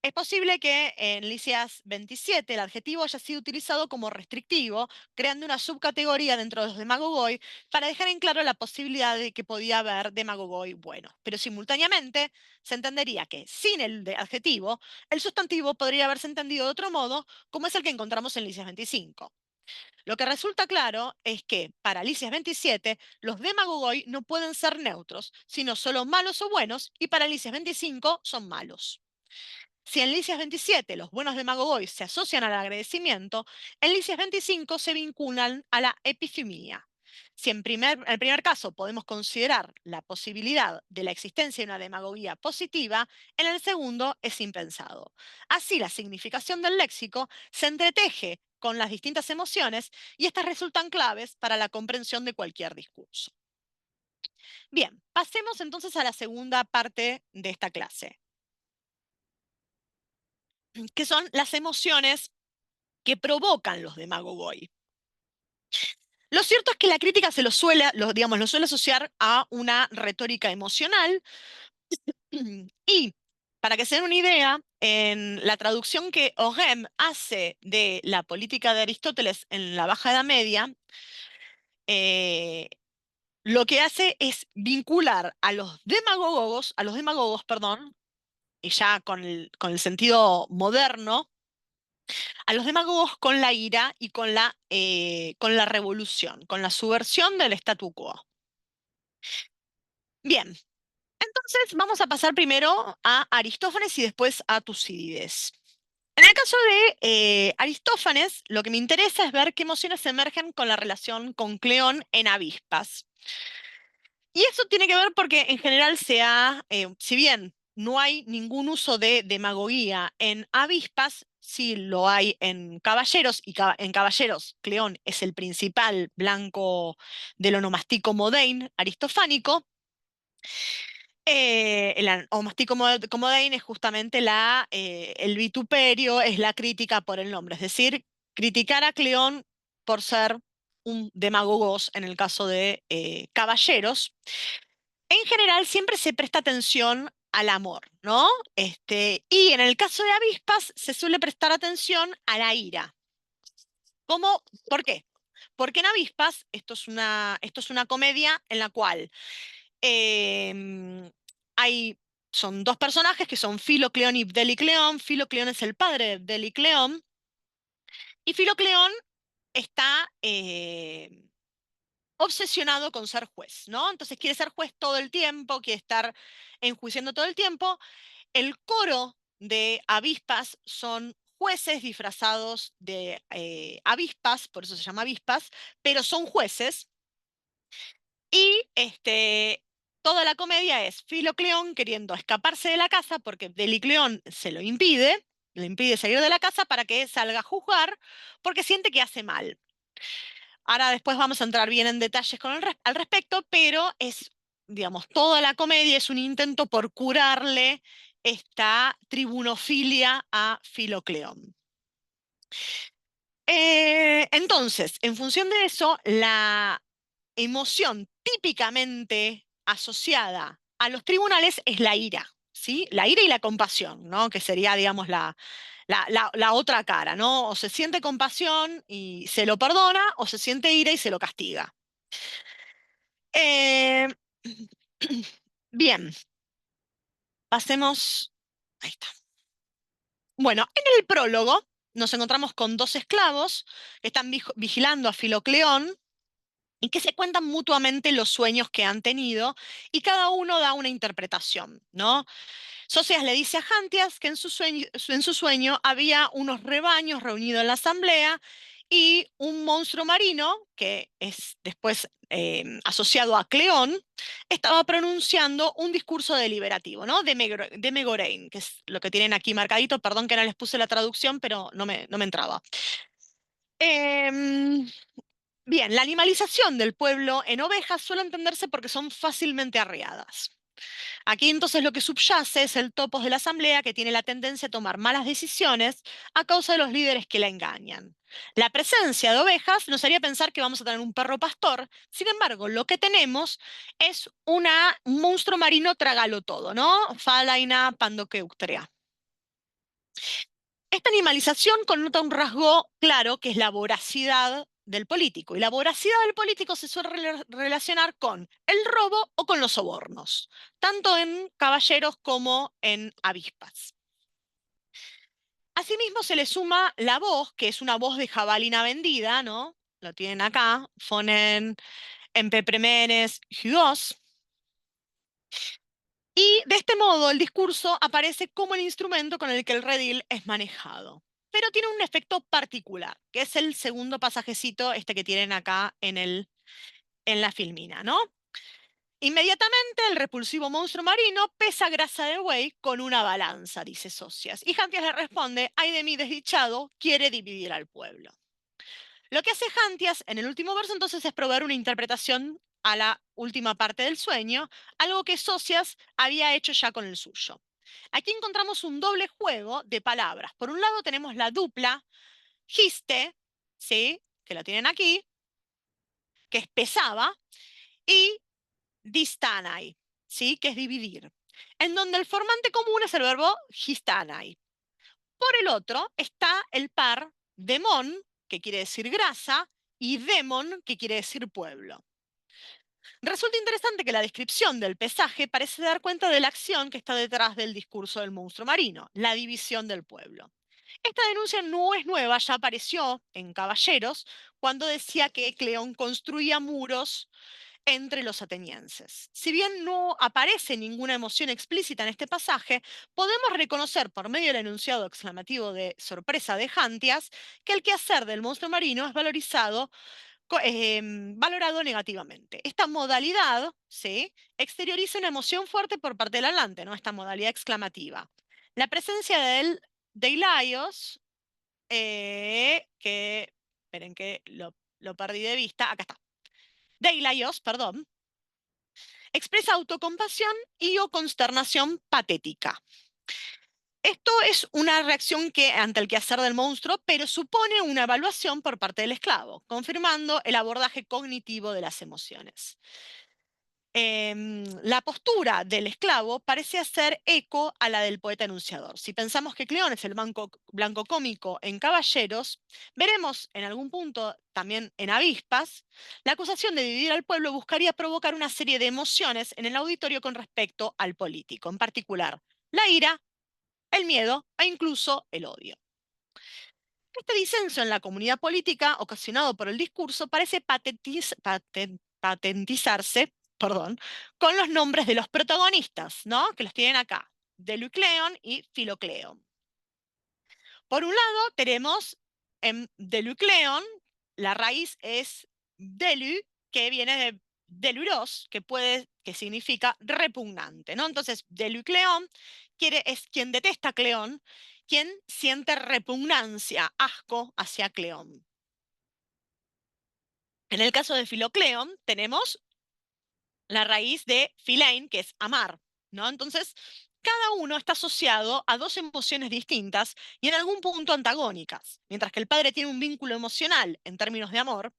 Es posible que en Lisias 27 el adjetivo haya sido utilizado como restrictivo, creando una subcategoría dentro de los demagogoi para dejar en claro la posibilidad de que podía haber demagogoi bueno. Pero simultáneamente se entendería que sin el adjetivo, el sustantivo podría haberse entendido de otro modo, como es el que encontramos en Lisias 25. Lo que resulta claro es que para Lisias 27 los demagogoi no pueden ser neutros, sino solo malos o buenos, y para Lisias 25 son malos. Si en Licias 27 los buenos demagogos se asocian al agradecimiento, en Licias 25 se vinculan a la epifimia. Si en el primer caso podemos considerar la posibilidad de la existencia de una demagogia positiva, en el segundo es impensado. Así, la significación del léxico se entreteje con las distintas emociones y estas resultan claves para la comprensión de cualquier discurso. Bien, pasemos entonces a la segunda parte de esta clase, que son las emociones que provocan los demagogoi. Lo cierto es que la crítica se digamos, lo suele asociar a una retórica emocional y, para que se den una idea, en la traducción que Orem hace de la política de Aristóteles en la Baja Edad Media, eh, lo que hace es vincular a los demagogos, perdón, y ya con el sentido moderno, a los demagogos con la ira y con la revolución, con la subversión del statu quo. Bien, entonces vamos a pasar primero a Aristófanes y después a Tucídides. En el caso de Aristófanes, lo que me interesa es ver qué emociones emergen con la relación con Cleón en avispas. Y eso tiene que ver porque en general si bien no hay ningún uso de demagoguía en avispas, sí lo hay en caballeros, y en caballeros Cleón es el principal blanco del onomástico modein aristofánico. El onomástico modein es justamente el vituperio, es la crítica por el nombre, es decir, criticar a Cleón por ser un demagogos en el caso de caballeros. En general siempre se presta atención al amor, ¿no? Y en el caso de avispas se suele prestar atención a la ira. ¿Cómo? ¿Por qué? Porque en avispas, esto es una comedia en la cual em, hay, son dos personajes que son Filocleón y Delicleón. Filocleón es el padre de Delicleón y Filocleón está obsesionado con ser juez, ¿no? Entonces quiere ser juez todo el tiempo, quiere estar enjuiciando todo el tiempo. El coro de avispas son jueces disfrazados de avispas, por eso se llama avispas, pero son jueces. Y toda la comedia es Filocleón queriendo escaparse de la casa porque Delicleón se lo impide, le impide salir de la casa para que salga a juzgar porque siente que hace mal. Ahora después vamos a entrar bien en detalles al respecto, pero digamos, toda la comedia es un intento por curarle esta tribunofilia a Filocleón. Entonces, en función de eso, la emoción típicamente asociada a los tribunales es la ira, ¿sí? La ira y la compasión, ¿no? Que sería, digamos, la otra cara, ¿no? O se siente compasión y se lo perdona, o se siente ira y se lo castiga. Eh, Bien, pasemos. Ahí está. Bueno, en el prólogo nos encontramos con dos esclavos que están vigilando a Filocleón y que se cuentan mutuamente los sueños que han tenido y cada uno da una interpretación, ¿no? Socias le dice a Hantias que en su sueño había unos rebaños reunidos en la asamblea y un monstruo marino, que es después asociado a Cleón, estaba pronunciando un discurso deliberativo, ¿no? De Megorein, que es lo que tienen aquí marcadito. Perdón que no les puse la traducción, pero no me entraba. Em, Bien, la animalización del pueblo en ovejas suele entenderse porque son fácilmente arreadas. Aquí entonces lo que subyace es el topos de la asamblea que tiene la tendencia a tomar malas decisiones a causa de los líderes que la engañan. La presencia de ovejas nos haría pensar que vamos a tener un perro pastor, sin embargo, lo que tenemos es un monstruo marino trágalo todo, ¿no? Falaina pandoqueutrea. Esta animalización connota un rasgo claro que es la voracidad del político. Y la voracidad del político se suele relacionar con el robo o con los sobornos, tanto en caballeros como en avispas. Asimismo, se le suma la voz, que es una voz de jabalina vendida, ¿no? Lo tienen acá, ponen en Pepremenes Hugos. Y de este modo el discurso aparece como el instrumento con el que el redil es manejado. Pero tiene un efecto particular, que es el segundo pasajecito, este que tienen acá en la filmina, ¿no? Inmediatamente el repulsivo monstruo marino pesa grasa de buey con una balanza, dice Socias. Y Hantias le responde, ay de mí desdichado, quiere dividir al pueblo. Lo que hace Hantias en el último verso entonces es proveer una interpretación a la última parte del sueño, algo que Socias había hecho ya con el suyo. Aquí encontramos un doble juego de palabras. Por un lado tenemos la dupla giste, ¿sí? Que la tienen aquí, que es pesaba, y distanai, ¿sí? Que es dividir, en donde el formante común es el verbo gistanai. Por el otro está el par demon, que quiere decir grasa, y demon, que quiere decir pueblo. Resulta interesante que la descripción del pesaje parece dar cuenta de la acción que está detrás del discurso del monstruo marino, la división del pueblo. Esta denuncia no es nueva, ya apareció en Caballeros cuando decía que Cleón construía muros entre los atenienses. Si bien no aparece ninguna emoción explícita en este pasaje, podemos reconocer por medio del enunciado exclamativo de sorpresa de Hantias que el quehacer del monstruo marino es valorado negativamente. Esta modalidad, ¿sí? Exterioriza una emoción fuerte por parte del hablante, ¿no? Esta modalidad exclamativa. La presencia de Ilaios, esperen que lo perdí de vista, acá está. De Ilaios, perdón, expresa autocompasión y o consternación patética. Esto es una reacción que, ante el quehacer del monstruo, pero supone una evaluación por parte del esclavo, confirmando el abordaje cognitivo de las emociones. La postura del esclavo parece hacer eco a la del poeta enunciador. Si pensamos que Cleón es el blanco cómico en Caballeros, veremos en algún punto también en Avispas, la acusación de dividir al pueblo buscaría provocar una serie de emociones en el auditorio con respecto al político, en particular la ira, el miedo e incluso el odio. Este disenso en la comunidad política, ocasionado por el discurso, parece patentizarse, perdón, con los nombres de los protagonistas, ¿no? Que los tienen acá, Delucleon y Filocleon. Por un lado, tenemos en Delucleon, la raíz es Delu, que viene de Deluros, que significa repugnante, ¿no? Entonces, Delucleon es quien detesta a Cleón, quien siente repugnancia, asco hacia Cleón. En el caso de Filocleón, tenemos la raíz de Philein, que es amar, ¿no? Entonces, cada uno está asociado a dos emociones distintas y en algún punto antagónicas. Mientras que el padre tiene un vínculo emocional en términos de amor,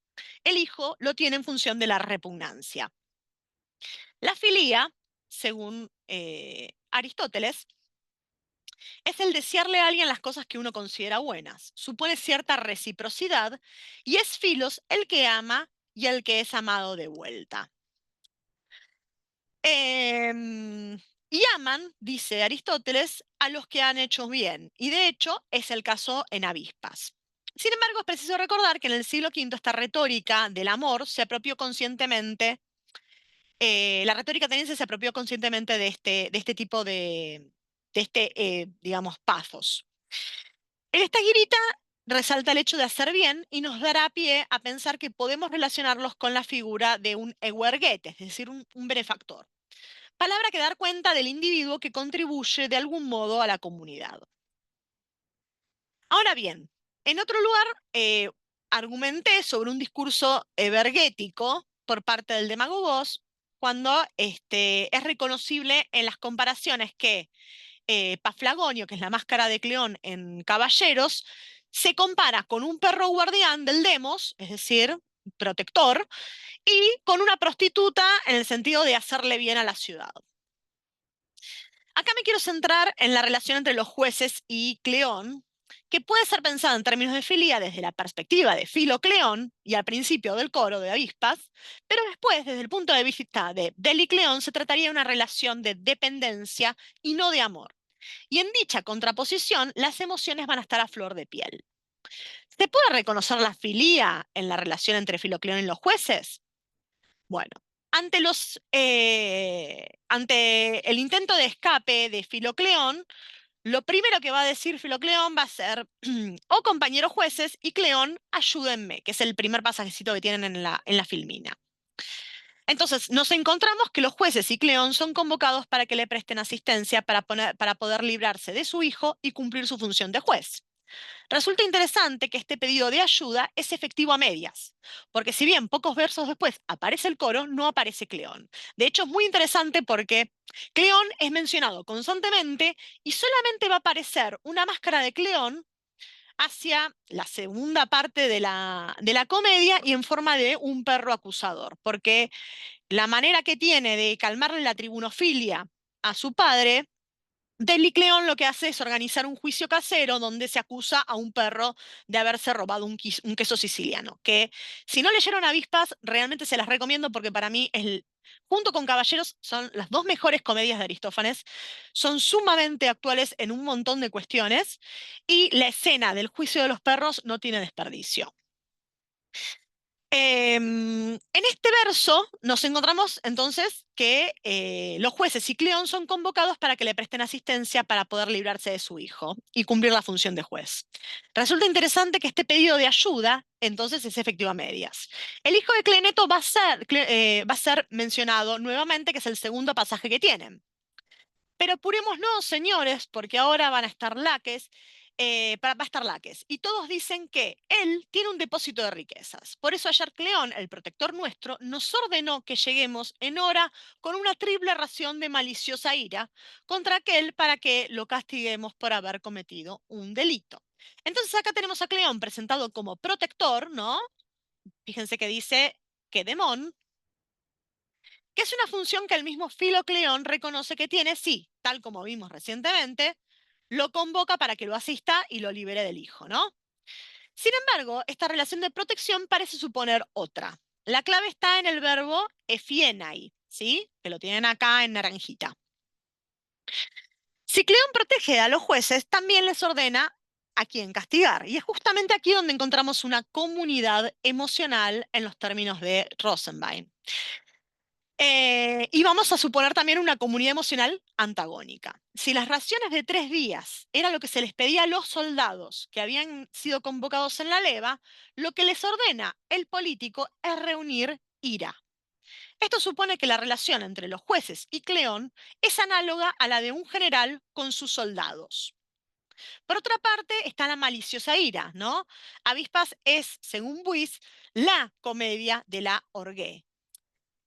el hijo lo tiene en función de la repugnancia. La filía, según Aristóteles, es el desearle a alguien las cosas que uno considera buenas. Supone cierta reciprocidad y es filos el que ama y el que es amado de vuelta. Y aman, dice Aristóteles, a los que han hecho bien, y de hecho es el caso en avispas. Sin embargo, es preciso recordar que en el siglo V esta retórica del amor se apropió conscientemente, la retórica ateniense se apropió conscientemente de este tipo digamos, pathos. En esta girita resalta el hecho de hacer bien y nos dará pie a pensar que podemos relacionarlos con la figura de un ewergete, es decir, un benefactor. Palabra que dar cuenta del individuo que contribuye de algún modo a la comunidad. Ahora bien, en otro lugar argumenté sobre un discurso evergético por parte del demagogos cuando es reconocible en las comparaciones que Paflagonio, que es la máscara de Cleón en Caballeros, se compara con un perro guardián del demos, es decir, protector, y con una prostituta en el sentido de hacerle bien a la ciudad. Acá me quiero centrar en la relación entre los jueces y Cleón, que puede ser pensada en términos de filia desde la perspectiva de Filo-Cleón y al principio del coro de avispas, pero después, desde el punto de vista de Del y Cleón, se trataría de una relación de dependencia y no de amor. Y en dicha contraposición, las emociones van a estar a flor de piel. ¿Se puede reconocer la filía en la relación entre Filocleón y los jueces? Bueno, ante el intento de escape de Filocleón, lo primero que va a decir Filocleón va a ser, oh compañeros jueces, y Cleón, ayúdenme, que es el primer pasajecito que tienen en la filmina. Entonces, nos encontramos que los jueces y Cleón son convocados para que le presten asistencia para poder librarse de su hijo y cumplir su función de juez. Resulta interesante que este pedido de ayuda es efectivo a medias, porque si bien pocos versos después aparece el coro, no aparece Cleón. De hecho, es muy interesante porque Cleón es mencionado constantemente y solamente va a aparecer una máscara de Cleón hacia la segunda parte de la comedia y en forma de un perro acusador, porque la manera que tiene de calmarle la tribunofilia a su padre, Delicleón lo que hace es organizar un juicio casero donde se acusa a un perro de haberse robado un queso siciliano, que si no leyeron Avispas, realmente se las recomiendo porque para mí, junto con Caballeros, son las dos mejores comedias de Aristófanes, son sumamente actuales en un montón de cuestiones y la escena del juicio de los perros no tiene desperdicio. En este verso nos encontramos entonces que los jueces y Cleón son convocados para que le presten asistencia para poder librarse de su hijo y cumplir la función de juez. Resulta interesante que este pedido de ayuda entonces es efectivo a medias. El hijo de Cleneto va a ser mencionado nuevamente, que es el segundo pasaje que tienen. Pero apurémonos, señores, porque ahora van a estar Laques, va a estar Laques. Y todos dicen que él tiene un depósito de riquezas. Por eso ayer Cleón, el protector nuestro, nos ordenó que lleguemos en hora con una triple ración de maliciosa ira contra aquel para que lo castiguemos por haber cometido un delito. Entonces acá tenemos a Cleón presentado como protector, ¿no? Fíjense que dice que demon, que es una función que el mismo Filocleón reconoce que tiene, sí, tal como vimos recientemente, lo convoca para que lo asista y lo libere del hijo, ¿no? Sin embargo, esta relación de protección parece suponer otra. La clave está en el verbo efienai, ¿sí? Que lo tienen acá en naranjita. Si Cleón protege a los jueces, también les ordena a quién castigar. Y es justamente aquí donde encontramos una comunidad emocional en los términos de Rosenbein. Y vamos a suponer también una comunidad emocional antagónica. Si las raciones de 3 días era lo que se les pedía a los soldados que habían sido convocados en la leva, lo que les ordena el político es reunir ira. Esto supone que la relación entre los jueces y Cleón es análoga a la de un general con sus soldados. Por otra parte, está la maliciosa ira, ¿no? Avispas es, según Buis, la comedia de la orguée.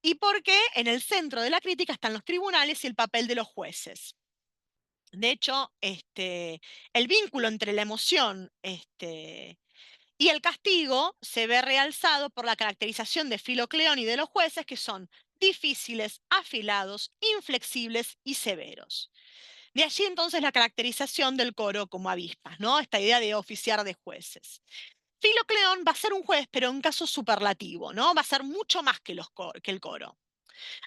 Y porque en el centro de la crítica están los tribunales y el papel de los jueces. De hecho, el vínculo entre la emoción y el castigo se ve realzado por la caracterización de Filocleón y de los jueces, que son difíciles, afilados, inflexibles y severos. De allí entonces la caracterización del coro como avispas, ¿no? Esta idea de oficiar de jueces. Filocleón va a ser un juez, pero en caso superlativo, ¿no? Va a ser mucho más que, que el coro.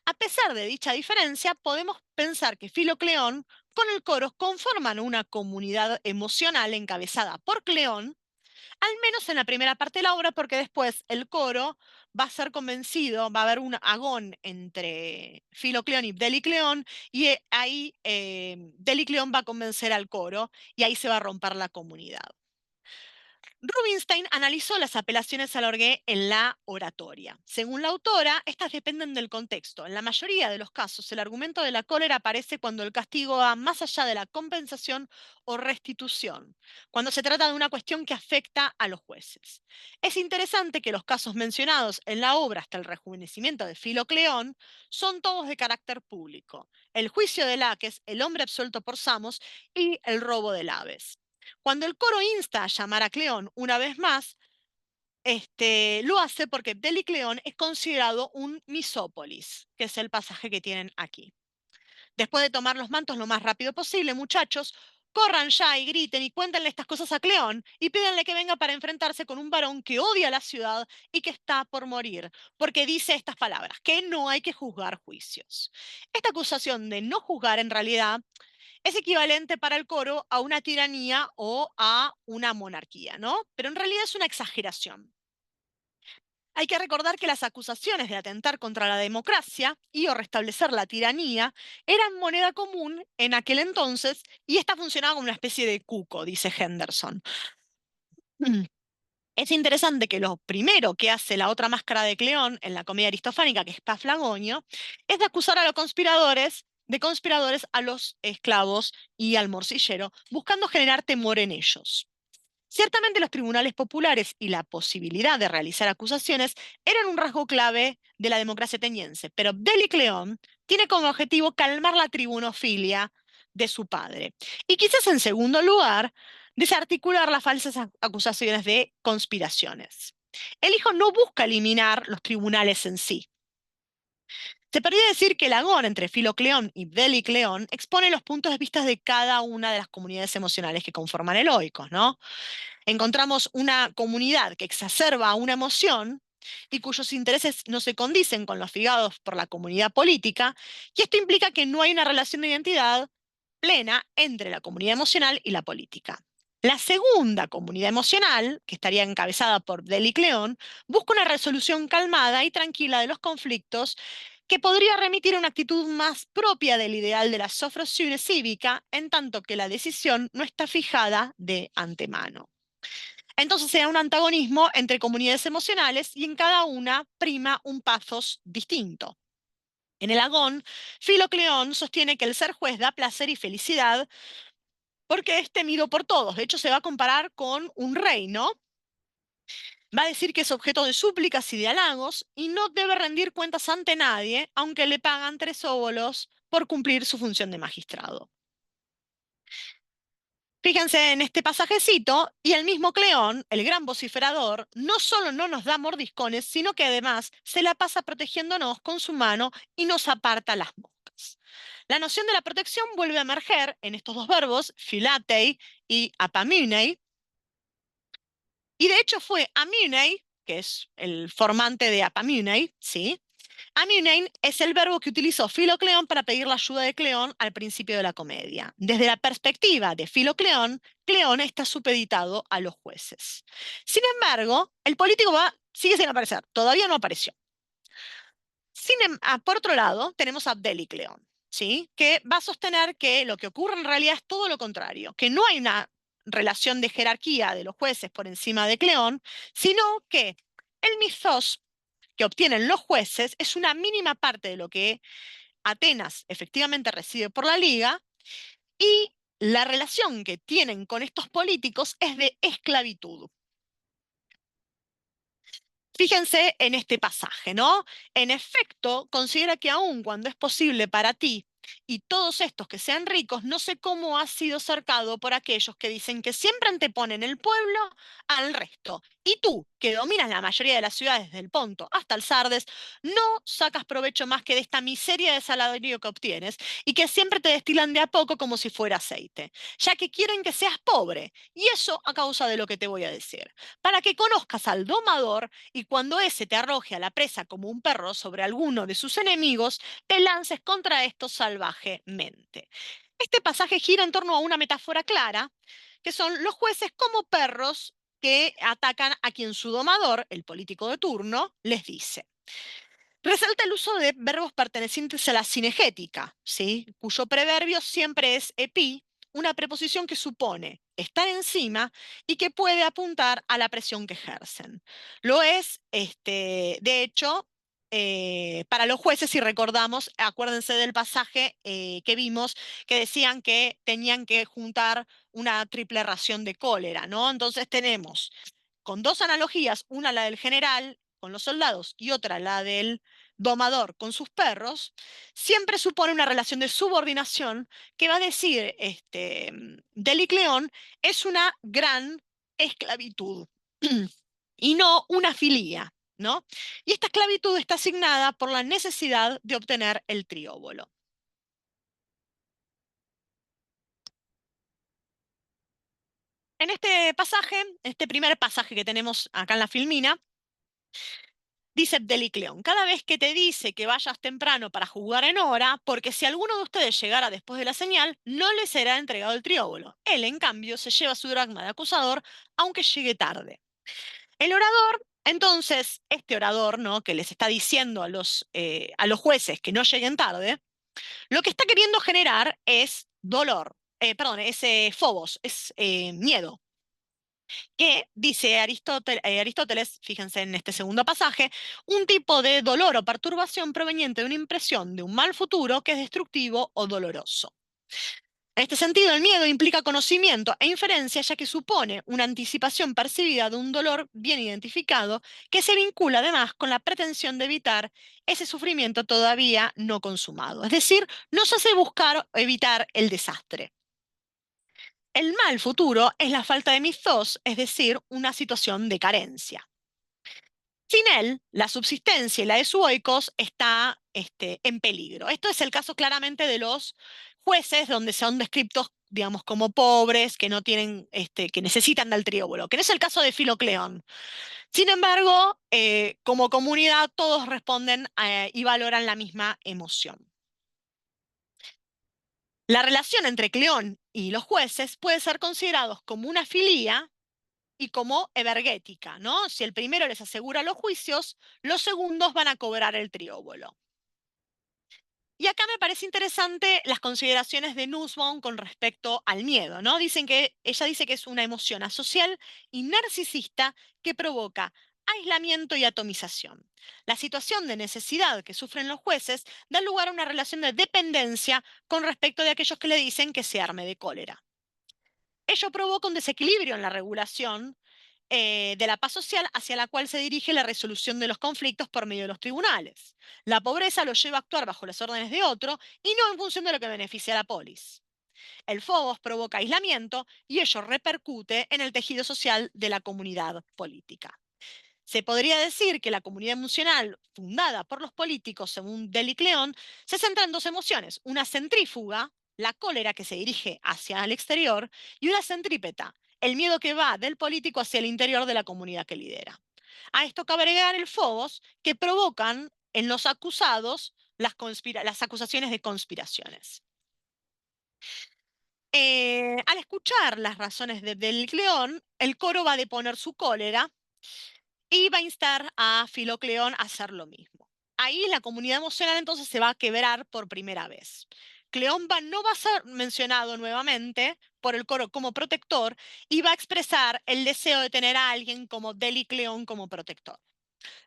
A pesar de dicha diferencia, podemos pensar que Filocleón con el coro conforman una comunidad emocional encabezada por Cleón, al menos en la primera parte de la obra, porque después el coro va a ser convencido, va a haber un agón entre Filocleón y Delicleón, y ahí Delicleón va a convencer al coro, y ahí se va a romper la comunidad. Rubinstein analizó las apelaciones al orgué en la oratoria. Según la autora, estas dependen del contexto. En la mayoría de los casos, el argumento de la cólera aparece cuando el castigo va más allá de la compensación o restitución, cuando se trata de una cuestión que afecta a los jueces. Es interesante que los casos mencionados en la obra hasta el rejuvenecimiento de Filocleón son todos de carácter público. El juicio de Laques, el hombre absuelto por Samos y el robo del Aves. Cuando el coro insta a llamar a Cleón una vez más, lo hace porque Delicleón es considerado un misópolis, que es el pasaje que tienen aquí. Después de tomar los mantos lo más rápido posible, muchachos, corran ya y griten y cuéntenle estas cosas a Cleón y pídanle que venga para enfrentarse con un varón que odia la ciudad y que está por morir, porque dice estas palabras, que no hay que juzgar juicios. Esta acusación de no juzgar en realidad es equivalente para el coro a una tiranía o a una monarquía, ¿no? Pero en realidad es una exageración. Hay que recordar que las acusaciones de atentar contra la democracia y o restablecer la tiranía eran moneda común en aquel entonces y esta funcionaba como una especie de cuco, dice Henderson. Es interesante que lo primero que hace la otra máscara de Cleón en la comedia aristofánica, que es Paflagonio, es de acusar a los conspiradores, de conspiradores a los esclavos y al morcillero, buscando generar temor en ellos. Ciertamente los tribunales populares y la posibilidad de realizar acusaciones eran un rasgo clave de la democracia ateniense, pero Delicleón tiene como objetivo calmar la tribunofilia de su padre. Y quizás en segundo lugar, desarticular las falsas acusaciones de conspiraciones. El hijo no busca eliminar los tribunales en sí. Se podría decir que el agón entre Filocleón y Delicleón expone los puntos de vista de cada una de las comunidades emocionales que conforman el oikos, ¿no? Encontramos una comunidad que exacerba una emoción y cuyos intereses no se condicen con los fijados por la comunidad política, y esto implica que no hay una relación de identidad plena entre la comunidad emocional y la política. La segunda comunidad emocional, que estaría encabezada por Delicleón, busca una resolución calmada y tranquila de los conflictos que podría remitir a una actitud más propia del ideal de la sofrosione cívica, en tanto que la decisión no está fijada de antemano. Entonces se da un antagonismo entre comunidades emocionales y en cada una prima un pathos distinto. En el Agón, Filocleón sostiene que el ser juez da placer y felicidad porque es temido por todos. De hecho, se va a comparar con un rey, ¿no? Va a decir que es objeto de súplicas y de halagos y no debe rendir cuentas ante nadie, aunque le pagan 3 óbolos por cumplir su función de magistrado. Fíjense en este pasajecito, y el mismo Cleón, el gran vociferador, no solo no nos da mordiscones, sino que además se la pasa protegiéndonos con su mano y nos aparta las moscas. La noción de la protección vuelve a emerger en estos dos verbos, philatei y apamunei, y de hecho fue amunei, que es el formante de apamunei, ¿sí? Amynein es el verbo que utilizó Filocleón para pedir la ayuda de Cleón al principio de la comedia. Desde la perspectiva de Filocleón, Cleón está supeditado a los jueces. Sin embargo, el político sigue sin aparecer, todavía no apareció. Por otro lado, tenemos a Delicleón, ¿sí? Que va a sostener que lo que ocurre en realidad es todo lo contrario, que no hay una relación de jerarquía de los jueces por encima de Cleón, sino que el mithos que obtienen los jueces es una mínima parte de lo que Atenas efectivamente recibe por la Liga, y la relación que tienen con estos políticos es de esclavitud. Fíjense en este pasaje, ¿no? En efecto, considera que aun cuando es posible para ti Y todos estos que sean ricos, no sé cómo ha sido cercado por aquellos que dicen que siempre anteponen el pueblo al resto. Y tú, que dominas la mayoría de las ciudades desde el Ponto hasta el Sardes, no sacas provecho más que de esta miseria de salario que obtienes y que siempre te destilan de a poco como si fuera aceite, ya que quieren que seas pobre. Y eso a causa de lo que te voy a decir. Para que conozcas al domador y cuando ese te arroje a la presa como un perro sobre alguno de sus enemigos, te lances contra estos salvajemente. Este pasaje gira en torno a una metáfora clara, que son los jueces como perros que atacan a quien su domador, el político de turno, les dice. Resalta el uso de verbos pertenecientes a la cinegética, ¿sí? Cuyo preverbio siempre es epi, una preposición que supone estar encima y que puede apuntar a la presión que ejercen. Lo es, de hecho, para los jueces, si recordamos, acuérdense del pasaje que vimos, que decían que tenían que juntar una triple ración de cólera, ¿no? Entonces tenemos con dos analogías, una la del general con los soldados y otra la del domador con sus perros, siempre supone una relación de subordinación que va a decir Delicleón es una gran esclavitud y no una filía, ¿no? Y esta esclavitud está asignada por la necesidad de obtener el trióbolo. En este pasaje, este primer pasaje que tenemos acá en la filmina, dice Delicleón, cada vez que te dice que vayas temprano para jugar en hora, porque si alguno de ustedes llegara después de la señal, no le será entregado el trióbolo. Él, en cambio, se lleva su dracma de acusador, aunque llegue tarde. El orador, entonces, este orador, ¿no? Que les está diciendo a los jueces que no lleguen tarde, lo que está queriendo generar es dolor, perdón, es fobos, es miedo que dice Aristóteles, fíjense en este segundo pasaje, un tipo de dolor o perturbación proveniente de una impresión de un mal futuro que es destructivo o doloroso. En este sentido, el miedo implica conocimiento e inferencia, ya que supone una anticipación percibida de un dolor bien identificado, que se vincula además con la pretensión de evitar ese sufrimiento todavía no consumado. Es decir, nos hace buscar o evitar el desastre. El mal futuro es la falta de mithos, es decir, una situación de carencia. Sin él, la subsistencia y la de su oikos está en peligro. Esto es el caso claramente de los jueces, donde son descritos, digamos, como pobres, que no tienen, que necesitan del trióbulo, que no es el caso de Filocleón. Sin embargo, como comunidad, todos responden y valoran la misma emoción. La relación entre Cleón y los jueces puede ser considerados como una filía y como evergética, ¿no? Si el primero les asegura los juicios, los segundos van a cobrar el trióbolo. Y acá me parece interesante las consideraciones de Nussbaum con respecto al miedo, ¿no? Ella dice que es una emoción asocial y narcisista que provoca aislamiento y atomización. La situación de necesidad que sufren los jueces da lugar a una relación de dependencia con respecto de aquellos que le dicen que se arme de cólera. Ello provoca un desequilibrio en la regulación de la paz social hacia la cual se dirige la resolución de los conflictos por medio de los tribunales. La pobreza lo lleva a actuar bajo las órdenes de otro y no en función de lo que beneficia a la polis. El phobos provoca aislamiento y ello repercute en el tejido social de la comunidad política. Se podría decir que la comunidad emocional fundada por los políticos, según Delicleón, se centra en dos emociones, una centrífuga, la cólera que se dirige hacia el exterior, y una centrípeta, el miedo que va del político hacia el interior de la comunidad que lidera. A esto cabe agregar el phobos, que provocan en los acusados las acusaciones de conspiraciones. Al escuchar las razones de Delicleón, el coro va a deponer su cólera y va a instar a Filocleón a hacer lo mismo. Ahí la comunidad emocional entonces se va a quebrar por primera vez. Cleón no va a ser mencionado nuevamente por el coro como protector y va a expresar el deseo de tener a alguien como Delicleón como protector.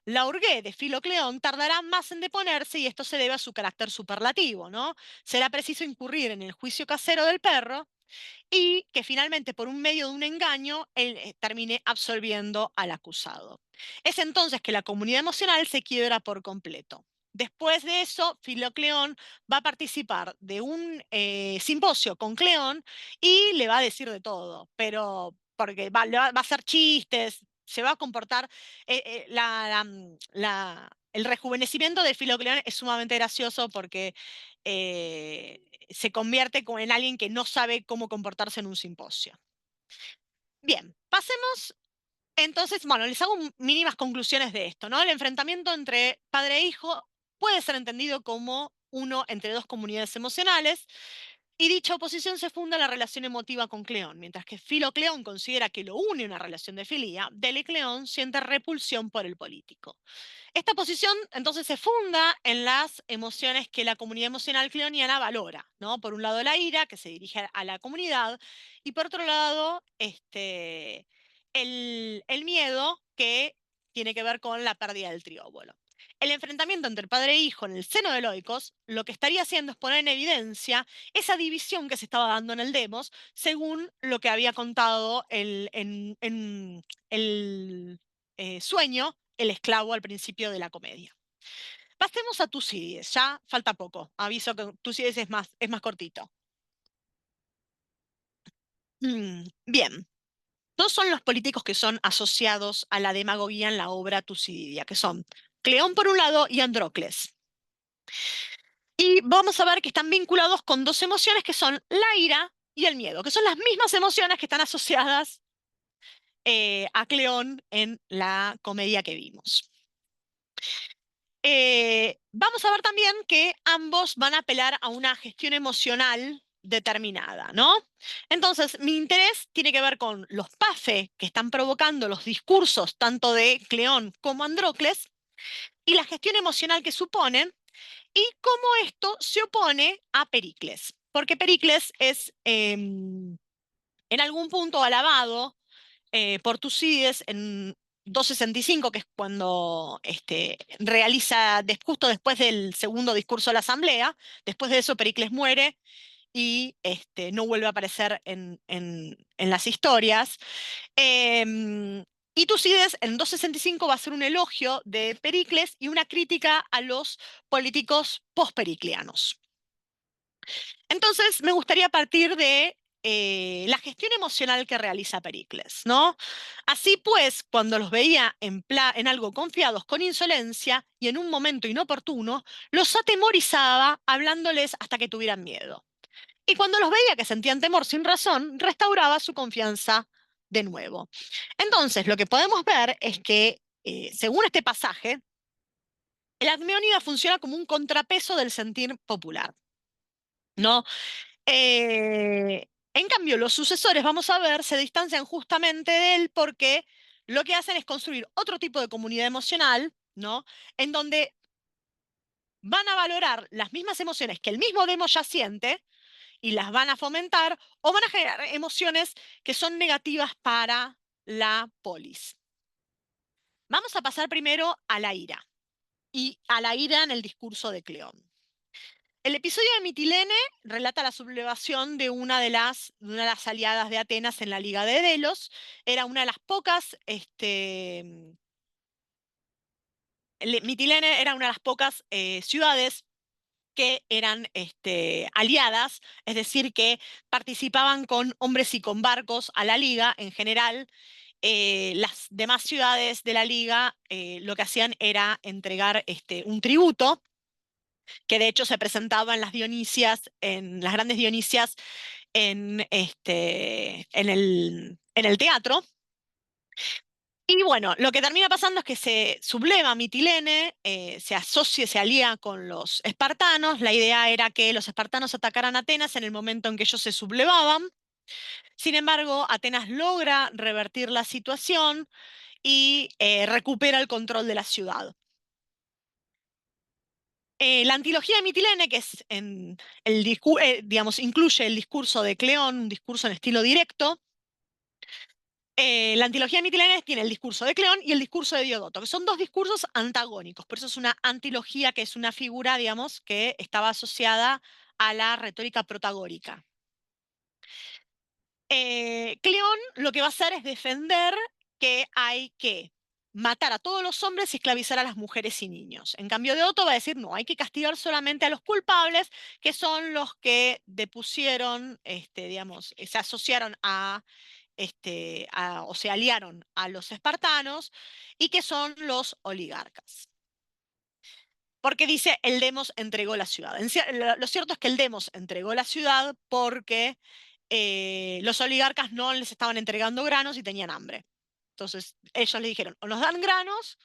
La orgue de Filocleón tardará más en deponerse y esto se debe a su carácter superlativo, ¿no? Será preciso incurrir en el juicio casero del perro y que finalmente por un medio de un engaño él termine absolviendo al acusado. Es entonces que la comunidad emocional se quiebra por completo. Después de eso, Filocleón va a participar de un simposio con Cleón y le va a decir de todo, pero porque va a hacer chistes, se va a comportar. El rejuvenecimiento de Filocleón es sumamente gracioso porque se convierte en alguien que no sabe cómo comportarse en un simposio. Bien, pasemos entonces, bueno, les hago mínimas conclusiones de esto, ¿no? El enfrentamiento entre padre e hijo puede ser entendido como uno entre dos comunidades emocionales, y dicha oposición se funda en la relación emotiva con Cleón, mientras que Filocleón considera que lo une una relación de filía, Delecleón siente repulsión por el político. Esta posición entonces se funda en las emociones que la comunidad emocional cleoniana valora, ¿no? Por un lado la ira, que se dirige a la comunidad, y por otro lado el miedo, que tiene que ver con la pérdida del trióbolo. El enfrentamiento entre padre e hijo en el seno de Loicos lo que estaría haciendo es poner en evidencia esa división que se estaba dando en el demos, según lo que había contado en el sueño el esclavo al principio de la comedia. Pasemos a Tucídides, ya falta poco. Aviso que Tucídides es más cortito. Bien, dos son los políticos que son asociados a la demagogia en la obra Tucididia, que son Cleón por un lado y Andrócles. Y vamos a ver que están vinculados con dos emociones que son la ira y el miedo, que son las mismas emociones que están asociadas a Cleón en la comedia que vimos. Vamos a ver también que ambos van a apelar a una gestión emocional determinada, ¿no? Entonces, mi interés tiene que ver con los PAFE que están provocando los discursos tanto de Cleón como Andrócles y la gestión emocional que suponen y cómo esto se opone a Pericles, porque Pericles es en algún punto alabado por Tucídides en 265, que es cuando realiza, justo después del segundo discurso de la Asamblea. Después de eso Pericles muere y no vuelve a aparecer en las historias. Y Tucídides en 265 va a hacer un elogio de Pericles y una crítica a los políticos postpericleanos. Entonces, me gustaría partir de la gestión emocional que realiza Pericles, ¿no? Así pues, cuando los veía en algo confiados con insolencia y en un momento inoportuno, los atemorizaba hablándoles hasta que tuvieran miedo. Y cuando los veía que sentían temor sin razón, restauraba su confianza de nuevo. Entonces, lo que podemos ver es que, según este pasaje, el Admeónida funciona como un contrapeso del sentir popular, ¿no? En cambio, los sucesores, vamos a ver, se distancian justamente de él porque lo que hacen es construir otro tipo de comunidad emocional, ¿no? En donde van a valorar las mismas emociones que el mismo demo ya siente y las van a fomentar o van a generar emociones que son negativas para la polis. Vamos a pasar primero a la ira y a la ira en el discurso de Cleón. El episodio de Mitilene relata la sublevación de una de las aliadas de Atenas en la Liga de Delos. Era una de las pocas, Mitilene era una de las pocas ciudades que eran aliadas, es decir, que participaban con hombres y con barcos a la Liga en general. Las demás ciudades de la Liga lo que hacían era entregar un tributo que de hecho se presentaba en las Dionisias, en las grandes Dionisias, en el teatro. Y bueno, lo que termina pasando es que se subleva Mitilene, se asocia, se alía con los espartanos. La idea era que los espartanos atacaran a Atenas en el momento en que ellos se sublevaban. Sin embargo, Atenas logra revertir la situación y recupera el control de la ciudad. La antilogía de Mitilene, que es digamos, incluye el discurso de Cleón, un discurso en estilo directo. La antilogía de Mitilene tiene el discurso de Cleón y el discurso de Diodoto, que son dos discursos antagónicos. Por eso es una antilogía, que es una figura, digamos, que estaba asociada a la retórica protagórica. Cleón lo que va a hacer es defender que hay que matar a todos los hombres y esclavizar a las mujeres y niños. En cambio de Otto va a decir, no, hay que castigar solamente a los culpables, que son los que depusieron, digamos, se asociaron o se aliaron a los espartanos y que son los oligarcas. Porque dice, el demos entregó la ciudad. Lo cierto es que el demos entregó la ciudad porque los oligarcas no les estaban entregando granos y tenían hambre. Entonces ellos le dijeron, o nos dan granos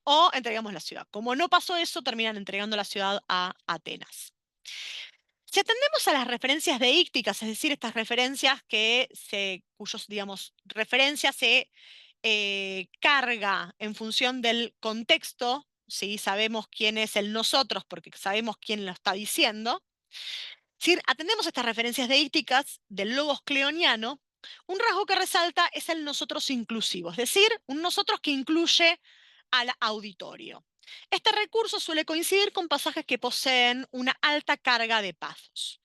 o entregamos la ciudad. Como no pasó eso, terminan entregando la ciudad a Atenas. Si atendemos a las referencias deícticas, es decir, estas referencias cuyos, digamos, referencia se carga en función del contexto, ¿sí? Sabemos quién es el nosotros porque sabemos quién lo está diciendo. Si atendemos a estas referencias deícticas del logos cleoniano, un rasgo que resalta es el nosotros inclusivo, es decir, un nosotros que incluye al auditorio. Este recurso suele coincidir con pasajes que poseen una alta carga de pasos.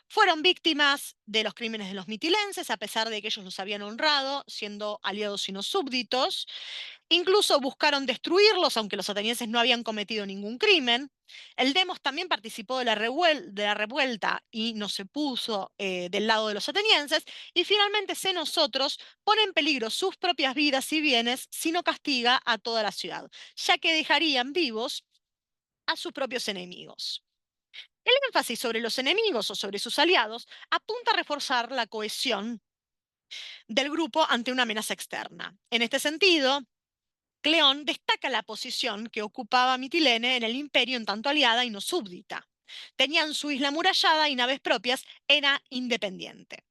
Fueron víctimas de los crímenes de los mitilenses, a pesar de que ellos los habían honrado, siendo aliados y no súbditos. Incluso buscaron destruirlos, aunque los atenienses no habían cometido ningún crimen. El Demos también participó de la revuelta y no se puso del lado de los atenienses. Y finalmente Nosotros pone en peligro sus propias vidas y bienes si no castiga a toda la ciudad, ya que dejarían vivos a sus propios enemigos. El énfasis sobre los enemigos o sobre sus aliados apunta a reforzar la cohesión del grupo ante una amenaza externa. En este sentido, Cleón destaca la posición que ocupaba Mitilene en el imperio en tanto aliada y no súbdita. Tenían su isla amurallada y naves propias, era independiente.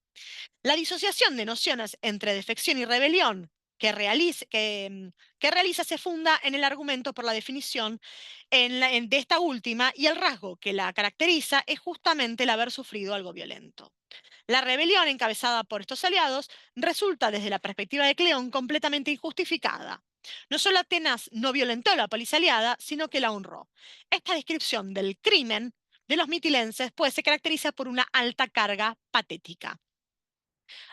La disociación de nociones entre defección y rebelión que realiza se funda en el argumento por la definición de esta última, y el rasgo que la caracteriza es justamente el haber sufrido algo violento. La rebelión encabezada por estos aliados resulta desde la perspectiva de Cleón completamente injustificada. No solo Atenas no violentó la polis aliada, sino que la honró. Esta descripción del crimen de los mitilenses pues se caracteriza por una alta carga patética.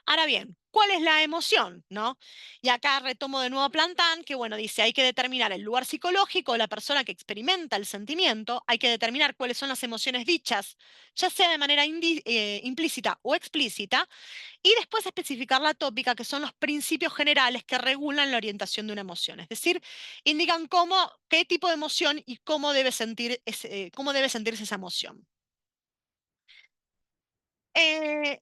Ahora bien, ¿cuál es la emoción? ¿No? Y acá retomo de nuevo a Plantán, que bueno, dice, hay que determinar el lugar psicológico de la persona que experimenta el sentimiento, hay que determinar cuáles son las emociones dichas, ya sea de manera implícita o explícita, y después especificar la tópica, que son los principios generales que regulan la orientación de una emoción. Es decir, indican qué tipo de emoción y cómo debe sentirse esa emoción. Eh,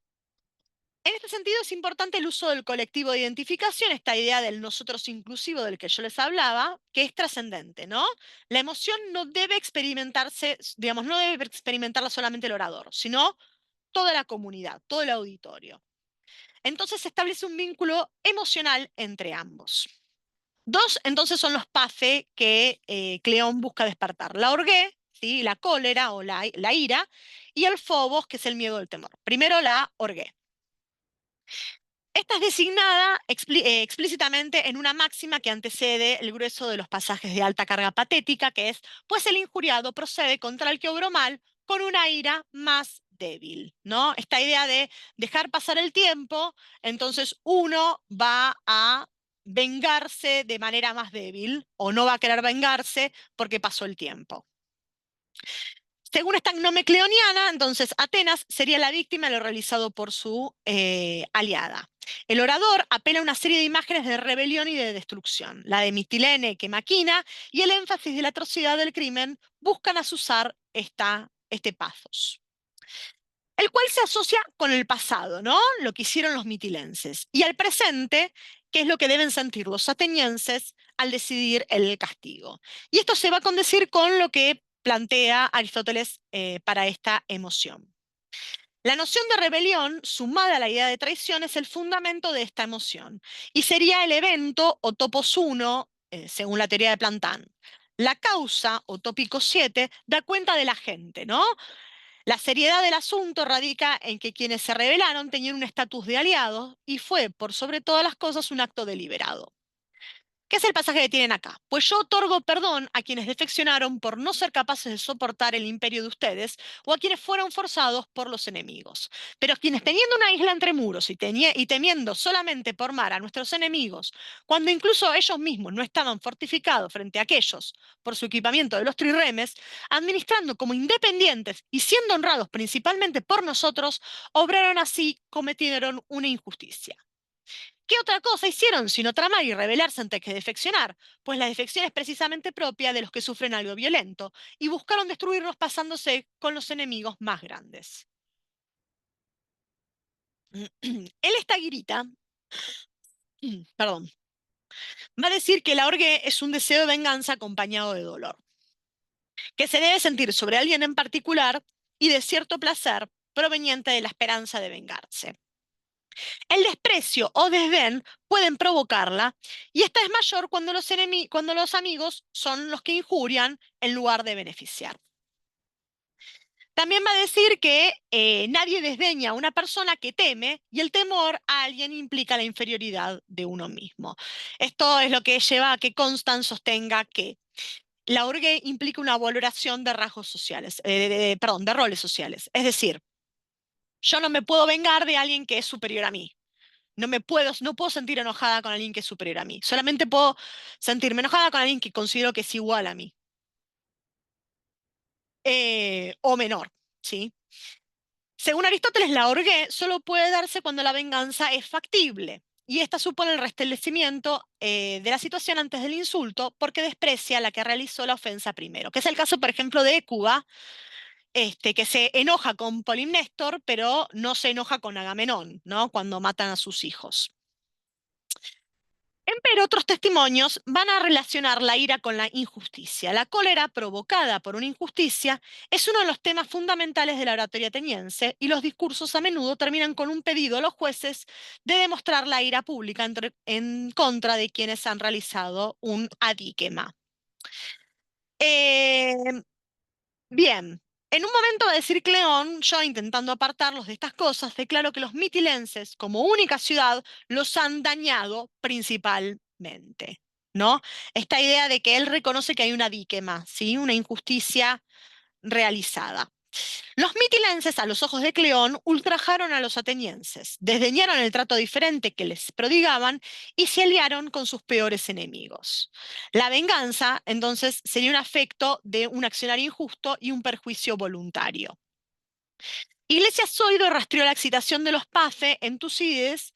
En este sentido, es importante el uso del colectivo de identificación, esta idea del nosotros inclusivo del que yo les hablaba, que es trascendente, ¿no? La emoción no debe experimentarse, digamos, no debe experimentarla solamente el orador, sino toda la comunidad, todo el auditorio. Entonces se establece un vínculo emocional entre ambos. Dos, entonces, son los PAFE que Cleón busca despertar: la orgué, ¿sí? La cólera o la ira, y el phobos, que es el miedo del temor. Primero la orgué. Esta es designada explícitamente en una máxima que antecede el grueso de los pasajes de alta carga patética, que es, pues el injuriado procede contra el que obró mal con una ira más débil, ¿no? Esta idea de dejar pasar el tiempo, entonces uno va a vengarse de manera más débil o no va a querer vengarse porque pasó el tiempo. Según esta gnome cleoniana, entonces Atenas sería la víctima de lo realizado por su aliada. El orador apela a una serie de imágenes de rebelión y de destrucción. La de Mitilene, que maquina, y el énfasis de la atrocidad del crimen buscan azuzar este pathos, el cual se asocia con el pasado, ¿no? Lo que hicieron los mitilenses, y al presente, que es lo que deben sentir los atenienses al decidir el castigo. Y esto se va a condecir con lo que plantea Aristóteles para esta emoción. La noción de rebelión, sumada a la idea de traición, es el fundamento de esta emoción, y sería el evento o topos uno, según la teoría de Plantán. La causa, o tópico 7, da cuenta de la gente, ¿no? La seriedad del asunto radica en que quienes se rebelaron tenían un estatus de aliados y fue, por sobre todas las cosas, un acto deliberado. ¿Qué es el pasaje que tienen acá? Pues yo otorgo perdón a quienes defeccionaron por no ser capaces de soportar el imperio de ustedes o a quienes fueron forzados por los enemigos. Pero quienes teniendo una isla entre muros y temiendo solamente por mar a nuestros enemigos, cuando incluso ellos mismos no estaban fortificados frente a aquellos por su equipamiento de los trirremes, administrando como independientes y siendo honrados principalmente por nosotros, obraron así, cometieron una injusticia. ¿Qué otra cosa hicieron sino tramar y rebelarse antes que defeccionar? Pues la defección es precisamente propia de los que sufren algo violento, y buscaron destruirnos pasándose con los enemigos más grandes. El estaguirita, perdón, va a decir que la orgue es un deseo de venganza acompañado de dolor, que se debe sentir sobre alguien en particular y de cierto placer proveniente de la esperanza de vengarse. El desprecio o desdén pueden provocarla, y esta es mayor cuando los amigos son los que injurian en lugar de beneficiar. También va a decir que nadie desdeña a una persona que teme, y el temor a alguien implica la inferioridad de uno mismo. Esto es lo que lleva a que Constant sostenga que la orgue implica una valoración de rasgos sociales, perdón, de roles sociales. Es decir, yo no me puedo vengar de alguien que es superior a mí. No puedo sentir enojada con alguien que es superior a mí. Solamente puedo sentirme enojada con alguien que considero que es igual a mí. O menor, ¿sí? Según Aristóteles, la orgue solo puede darse cuando la venganza es factible. Y esta supone el restablecimiento de la situación antes del insulto porque desprecia a la que realizó la ofensa primero. Que es el caso, por ejemplo, de Écuba, que se enoja con Polimnestor, pero no se enoja con Agamenón, ¿no? Cuando matan a sus hijos. Pero otros testimonios van a relacionar la ira con la injusticia. La cólera provocada por una injusticia es uno de los temas fundamentales de la oratoria ateniense, y los discursos a menudo terminan con un pedido a los jueces de demostrar la ira pública en contra de quienes han realizado un adíquema. Eh, Bien, en un momento va a decir Cleón, yo intentando apartarlos de estas cosas, declaro que los mitilenses, como única ciudad, los han dañado principalmente, ¿no? Esta idea de que él reconoce que hay una díquema, ¿sí? Una injusticia realizada. Los mitilenses, a los ojos de Cleón, ultrajaron a los atenienses, desdeñaron el trato diferente que les prodigaban y se aliaron con sus peores enemigos. La venganza, entonces, sería un afecto de un accionar injusto y un perjuicio voluntario. Iglesia Zoido rastreó la excitación de los Pafe en Tucídides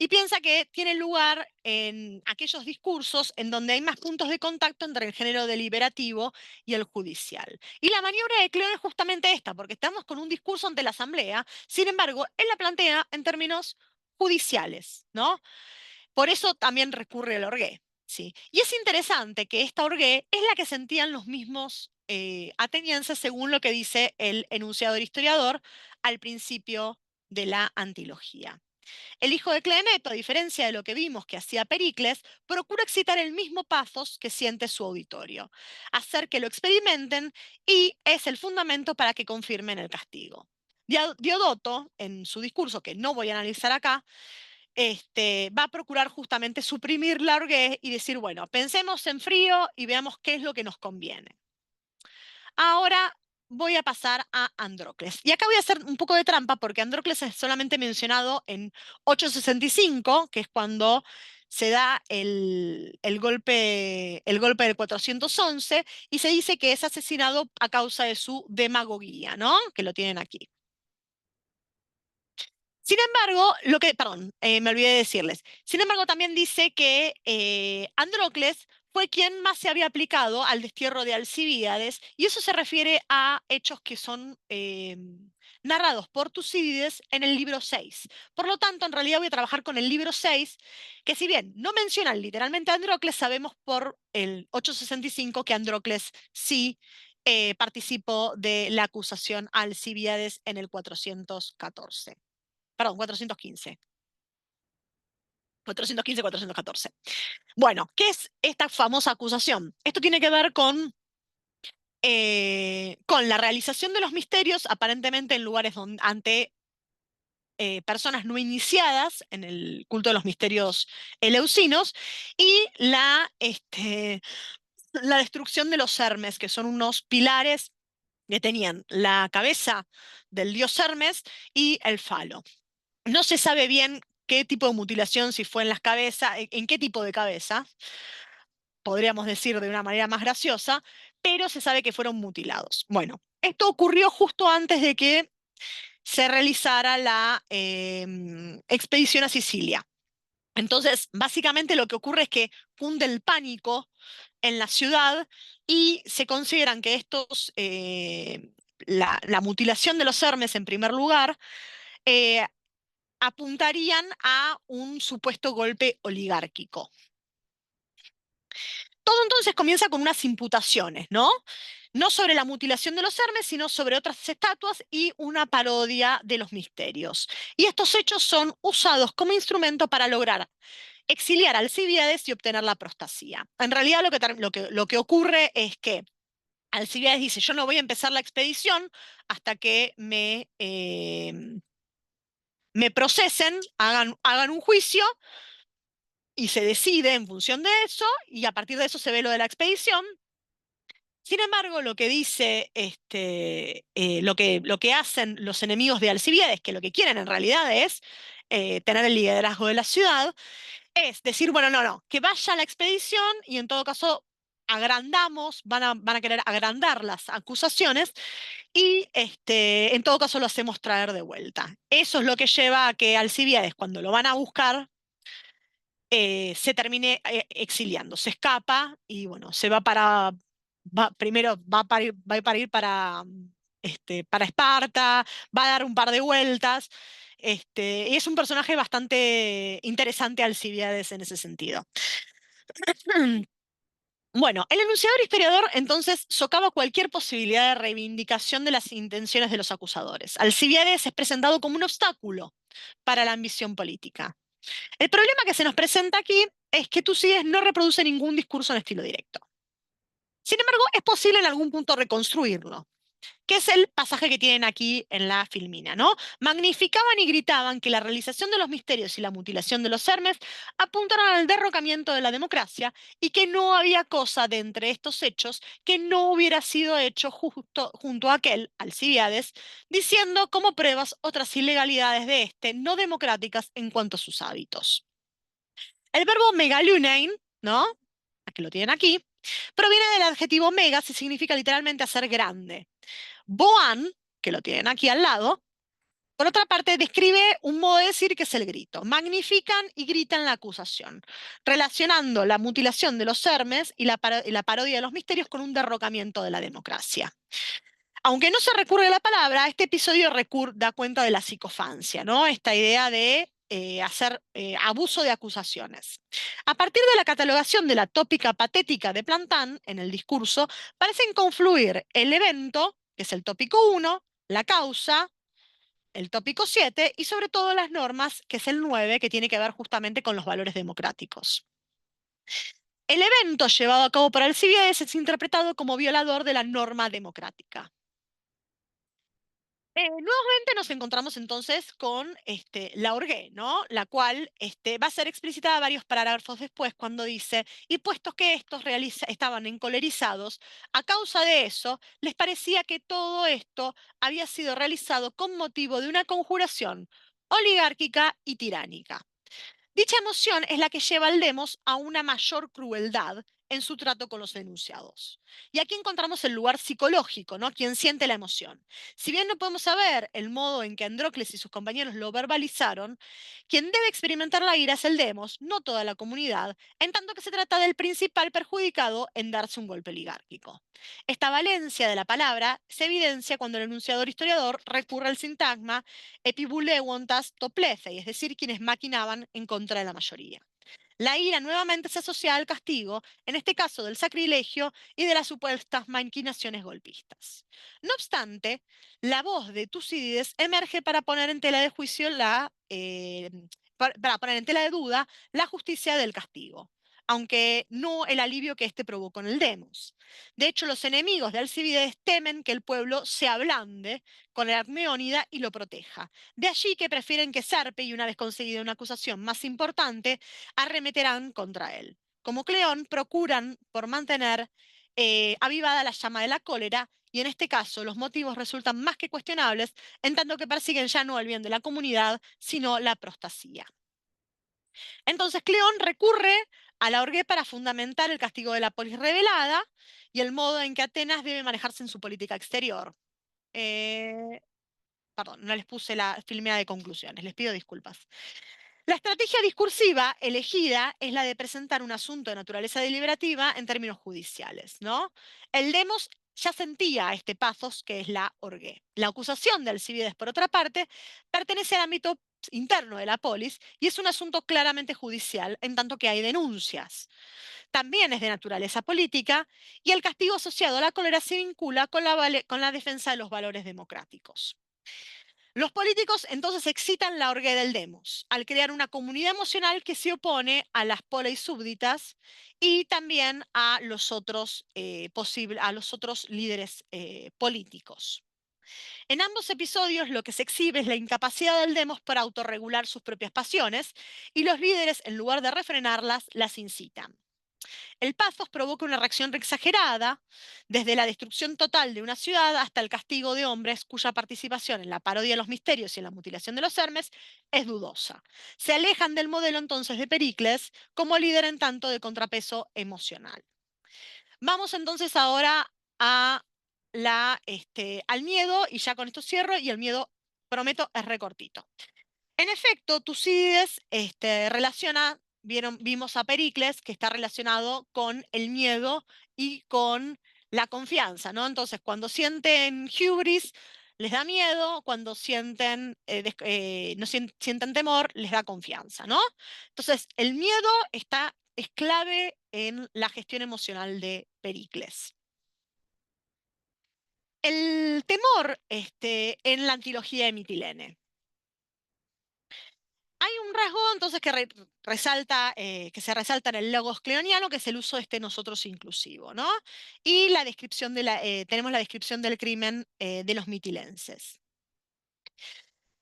y piensa que tiene lugar en aquellos discursos en donde hay más puntos de contacto entre el género deliberativo y el judicial. Y la maniobra de Cleón es justamente esta, porque estamos con un discurso ante la Asamblea, sin embargo, él la plantea en términos judiciales, ¿no? Por eso también recurre al orgué, ¿sí? Y es interesante que esta orgué es la que sentían los mismos atenienses, según lo que dice el enunciador historiador al principio de la antilogía. El hijo de Cleeneto, a diferencia de lo que vimos que hacía Pericles, procura excitar el mismo pathos que siente su auditorio, hacer que lo experimenten, y es el fundamento para que confirmen el castigo. Diodoto, en su discurso, que no voy a analizar acá, va a procurar justamente suprimir la orguez y decir, bueno, pensemos en frío y veamos qué es lo que nos conviene. Ahora voy a pasar a Andrócles. Y acá voy a hacer un poco de trampa porque Andrócles es solamente mencionado en 865, que es cuando se da el golpe del 411, y se dice que es asesinado a causa de su demagoguía, ¿no? Que lo tienen aquí. Sin embargo, perdón, me olvidé de decirles. Sin embargo, también dice que Andrócles fue quien más se había aplicado al destierro de Alcibíades, y eso se refiere a hechos que son narrados por Tucídides en el libro 6. Por lo tanto, en realidad voy a trabajar con el libro 6, que si bien no mencionan literalmente a Andrócles, sabemos por el 865 que Andrócles sí participó de la acusación a Alcibíades en el 414. Perdón, 415. 415, 414. Bueno, ¿qué es esta famosa acusación? Esto tiene que ver con la realización de los misterios, aparentemente en lugares donde, ante personas no iniciadas en el culto de los misterios eleusinos y la destrucción de los Hermes, que son unos pilares que tenían la cabeza del dios Hermes y el falo. No se sabe bien qué tipo de mutilación, si fue en las cabezas, en qué tipo de cabeza, podríamos decir de una manera más graciosa, pero se sabe que fueron mutilados. Bueno, esto ocurrió justo antes de que se realizara la expedición a Sicilia. Entonces, básicamente lo que ocurre es que cunde el pánico en la ciudad y se consideran que la mutilación de los Hermes en primer lugar, eh, apuntarían a un supuesto golpe oligárquico. Todo entonces comienza con unas imputaciones, ¿no? No sobre la mutilación de los Hermes, sino sobre otras estatuas y una parodia de los misterios. Y estos hechos son usados como instrumento para lograr exiliar a Alcibíades y obtener la apostasía. En realidad lo que ocurre es que Alcibíades dice, yo no voy a empezar la expedición hasta que me procesen, hagan un juicio y se decide en función de eso, y a partir de eso se ve lo de la expedición. Sin embargo, lo que dice, lo que hacen los enemigos de Alcibíades, que lo que quieren en realidad es tener el liderazgo de la ciudad, es decir, bueno, no, no, que vaya a la expedición y en todo caso van a querer agrandar las acusaciones y en todo caso lo hacemos traer de vuelta. Eso es lo que lleva a que Alcibíades, cuando lo van a buscar, se termine exiliando, se escapa y bueno, primero va para ir para Esparta, va a dar un par de vueltas, y es un personaje bastante interesante Alcibiades en ese sentido. Bueno, el enunciador historiador entonces socava cualquier posibilidad de reivindicación de las intenciones de los acusadores. Alcibiades es presentado como un obstáculo para la ambición política. El problema que se nos presenta aquí es que Tucídides no reproduce ningún discurso en estilo directo. Sin embargo, es posible en algún punto reconstruirlo, que es el pasaje que tienen aquí en la Filmina, ¿no? Magnificaban y gritaban que la realización de los misterios y la mutilación de los Hermes apuntaron al derrocamiento de la democracia y que no había cosa de entre estos hechos que no hubiera sido hecho justo junto a aquel, Alcibiades, diciendo como pruebas otras ilegalidades de no democráticas en cuanto a sus hábitos. El verbo megalunein, ¿no? Que lo tienen aquí, proviene del adjetivo megas y significa literalmente hacer grande. Boan, que lo tienen aquí al lado, por otra parte, describe un modo de decir que es el grito. Magnifican y gritan la acusación, relacionando la mutilación de los Hermes y la parodia de los misterios con un derrocamiento de la democracia. Aunque no se recurre a la palabra, este episodio da cuenta de la psicofancia, ¿no? Esta idea de hacer abuso de acusaciones. A partir de la catalogación de la tópica patética de Plantán en el discurso, parecen confluir el evento, que es el tópico 1, la causa, el tópico 7 y sobre todo las normas, que es el 9, que tiene que ver justamente con los valores democráticos. El evento llevado a cabo por Alcibiades es interpretado como violador de la norma democrática. Nuevamente nos encontramos entonces con la orgué, ¿no? La cual va a ser explicitada varios parágrafos después cuando dice, y puestos que estos estaban encolerizados, a causa de eso, les parecía que todo esto había sido realizado con motivo de una conjuración oligárquica y tiránica. Dicha emoción es la que lleva al demos a una mayor crueldad en su trato con los denunciados. Y aquí encontramos el lugar psicológico, ¿no? Quien siente la emoción. Si bien no podemos saber el modo en que Andrócles y sus compañeros lo verbalizaron, quien debe experimentar la ira es el demos, no toda la comunidad, en tanto que se trata del principal perjudicado en darse un golpe oligárquico. Esta valencia de la palabra se evidencia cuando el enunciador historiador recurre al sintagma epibuleuontas toplethei, es decir, quienes maquinaban en contra de la mayoría. La ira nuevamente se asocia al castigo, en este caso del sacrilegio y de las supuestas maquinaciones golpistas. No obstante, la voz de Tucídides emerge para poner en tela de juicio para poner en tela de duda la justicia del castigo. aunque no el alivio que éste provocó en el demos. De hecho, los enemigos de Alcíbiades temen que el pueblo se ablande con el Alcmeónida y lo proteja. De allí que prefieren que zarpe y una vez conseguida una acusación más importante, arremeterán contra él. Como Cleón, procuran por mantener avivada la llama de la cólera y en este caso los motivos resultan más que cuestionables, en tanto que persiguen ya no el bien de la comunidad, sino la apostasía. Entonces Cleón recurre a la orgía para fundamentar el castigo de la polis rebelada y el modo en que Atenas debe manejarse en su política exterior. Eh, Perdón, no les puse la filmea de conclusiones, les pido disculpas. La estrategia discursiva elegida es la de presentar un asunto de naturaleza deliberativa en términos judiciales, ¿no? El demos ya sentía este pathos que es la orgue. La acusación de Alcíbiades, por otra parte, pertenece al ámbito interno de la polis y es un asunto claramente judicial, en tanto que hay denuncias. También es de naturaleza política y el castigo asociado a la cólera se vincula con la defensa de los valores democráticos. Los políticos entonces excitan la orgía del demos al crear una comunidad emocional que se opone a las poleis súbditas y también a a los otros líderes políticos. En ambos episodios lo que se exhibe es la incapacidad del demos para autorregular sus propias pasiones y los líderes, en lugar de refrenarlas, las incitan. El pathos provoca una reacción exagerada, desde la destrucción total de una ciudad hasta el castigo de hombres cuya participación en la parodia de los misterios y en la mutilación de los Hermes es dudosa. Se alejan del modelo entonces de Pericles como líder en tanto de contrapeso emocional. Vamos entonces ahora a al miedo, y ya con esto cierro, y el miedo, prometo, es recortito. En efecto, Tucídides vimos a Pericles, que está relacionado con el miedo y con la confianza, ¿no? Entonces, cuando sienten hubris, les da miedo, cuando no sienten temor, les da confianza, ¿no? Entonces, el miedo es clave en la gestión emocional de Pericles. El temor en la antología de Mitilene. Hay un rasgo entonces que se resalta en el logos cleoniano, que es el uso de este nosotros inclusivo, ¿no? Y tenemos la descripción del crimen de los mitilenses.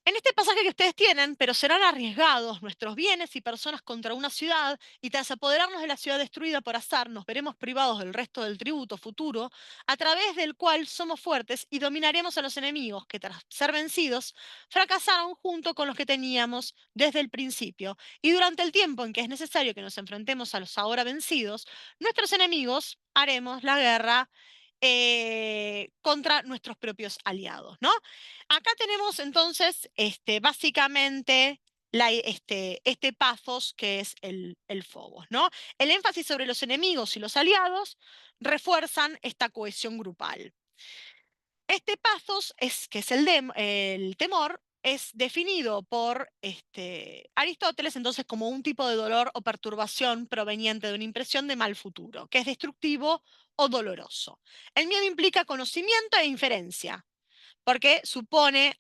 En este pasaje que ustedes tienen, pero serán arriesgados nuestros bienes y personas contra una ciudad, y tras apoderarnos de la ciudad destruida por azar, nos veremos privados del resto del tributo futuro, a través del cual somos fuertes y dominaremos a los enemigos que tras ser vencidos, fracasaron junto con los que teníamos desde el principio. Y durante el tiempo en que es necesario que nos enfrentemos a los ahora vencidos, nuestros enemigos haremos la guerra contra nuestros propios aliados, ¿no? Acá tenemos entonces básicamente este pathos que es el phobos, ¿no? El énfasis sobre los enemigos y los aliados refuerzan esta cohesión grupal. Este pathos, que es el temor, es definido por Aristóteles entonces como un tipo de dolor o perturbación proveniente de una impresión de mal futuro, que es destructivo o doloroso. El miedo implica conocimiento e inferencia, porque supone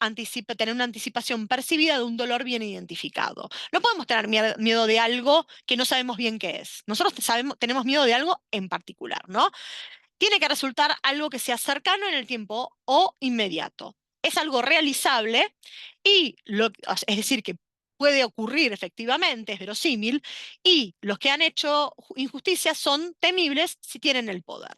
tener una anticipación percibida de un dolor bien identificado. No podemos tener miedo de algo que no sabemos bien qué es. Nosotros tenemos miedo de algo en particular, ¿no? Tiene que resultar algo que sea cercano en el tiempo o inmediato. Es algo realizable es decir, que puede ocurrir efectivamente, es verosímil, y los que han hecho injusticia son temibles si tienen el poder.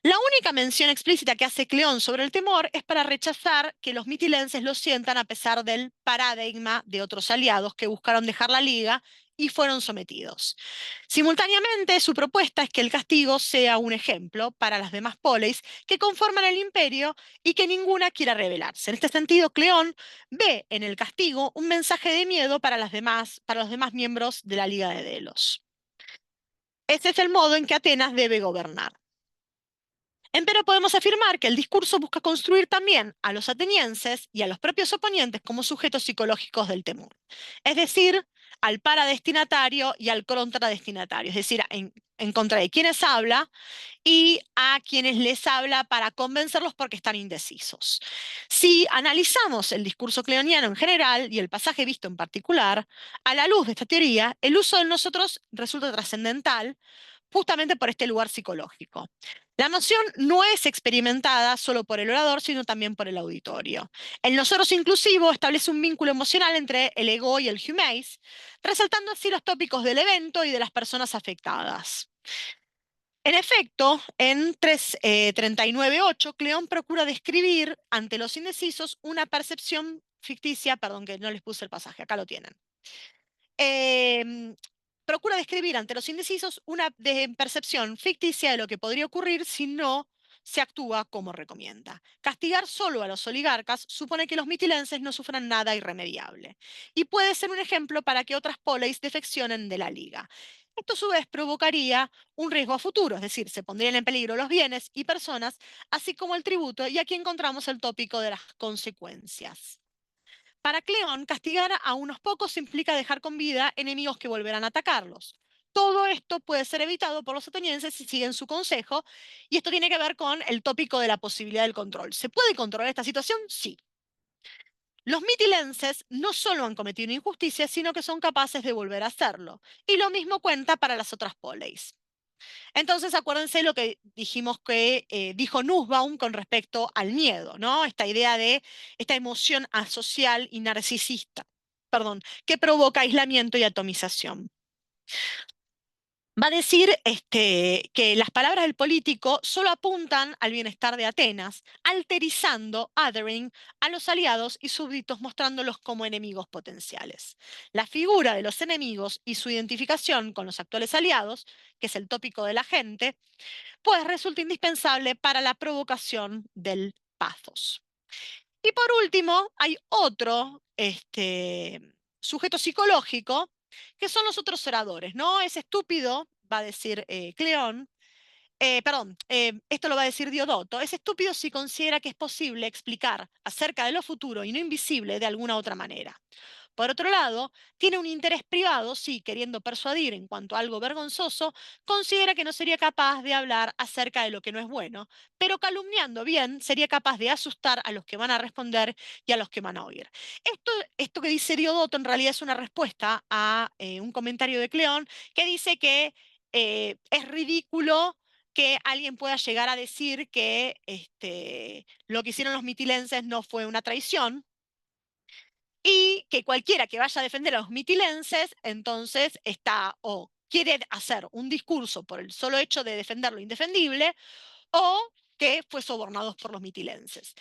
La única mención explícita que hace Cleón sobre el temor es para rechazar que los mitilenses lo sientan a pesar del paradigma de otros aliados que buscaron dejar la liga y fueron sometidos. Simultáneamente, su propuesta es que el castigo sea un ejemplo para las demás poleis que conforman el imperio y que ninguna quiera rebelarse. En este sentido, Cleón ve en el castigo un mensaje de miedo para los demás miembros de la Liga de Delos. Ese es el modo en que Atenas debe gobernar. Empero podemos afirmar que el discurso busca construir también a los atenienses y a los propios oponentes como sujetos psicológicos del temor, es decir, al paradestinatario y al contradestinatario, es decir, en contra de quienes habla y a quienes les habla para convencerlos porque están indecisos. Si analizamos el discurso cleoniano en general y el pasaje visto en particular, a la luz de esta teoría, el uso de nosotros resulta trascendental justamente por este lugar psicológico. La noción no es experimentada solo por el orador, sino también por el auditorio. El nosotros inclusivo establece un vínculo emocional entre el ego y el huméis, resaltando así los tópicos del evento y de las personas afectadas. En efecto, en 39.8, Cleón procura describir ante los indecisos una percepción ficticia, perdón que no les puse el pasaje, acá lo tienen. Em, Procura describir ante los indecisos una percepción ficticia de lo que podría ocurrir si no se actúa como recomienda. Castigar solo a los oligarcas supone que los mitilenses no sufran nada irremediable y puede ser un ejemplo para que otras poleis defeccionen de la liga. Esto a su vez provocaría un riesgo a futuro, es decir, se pondrían en peligro los bienes y personas, así como el tributo, y aquí encontramos el tópico de las consecuencias. Para Cleón, castigar a unos pocos implica dejar con vida enemigos que volverán a atacarlos. Todo esto puede ser evitado por los atenienses si siguen su consejo, y esto tiene que ver con el tópico de la posibilidad del control. ¿Se puede controlar esta situación? Sí. Los mitilenses no solo han cometido injusticias, sino que son capaces de volver a hacerlo. Y lo mismo cuenta para las otras poleis. Entonces, acuérdense lo que dijimos que dijo Nussbaum con respecto al miedo, ¿no? Esta idea de esta emoción asocial y narcisista, perdón, que provoca aislamiento y atomización. Va a decir que las palabras del político solo apuntan al bienestar de Atenas, alterizando, othering, a los aliados y súbditos, mostrándolos como enemigos potenciales. La figura de los enemigos y su identificación con los actuales aliados, que es el tópico de la gente, pues resulta indispensable para la provocación del pathos. Y por último, hay otro sujeto psicológico, que son los otros oradores, ¿no? Es estúpido, va a decir Cleón, perdón, esto lo va a decir Diodoto, es estúpido si considera que es posible explicar acerca de lo futuro y no invisible de alguna otra manera. Por otro lado, tiene un interés privado si, queriendo persuadir en cuanto a algo vergonzoso, considera que no sería capaz de hablar acerca de lo que no es bueno, pero calumniando bien sería capaz de asustar a los que van a responder y a los que van a oír. Esto que dice Diodoto en realidad es una respuesta a un comentario de Cleón que dice que es ridículo que alguien pueda llegar a decir que lo que hicieron los mitilenses no fue una traición, y que cualquiera que vaya a defender a los mitilenses, entonces está o quiere hacer un discurso por el solo hecho de defender lo indefendible, o que fue sobornado por los mitilenses.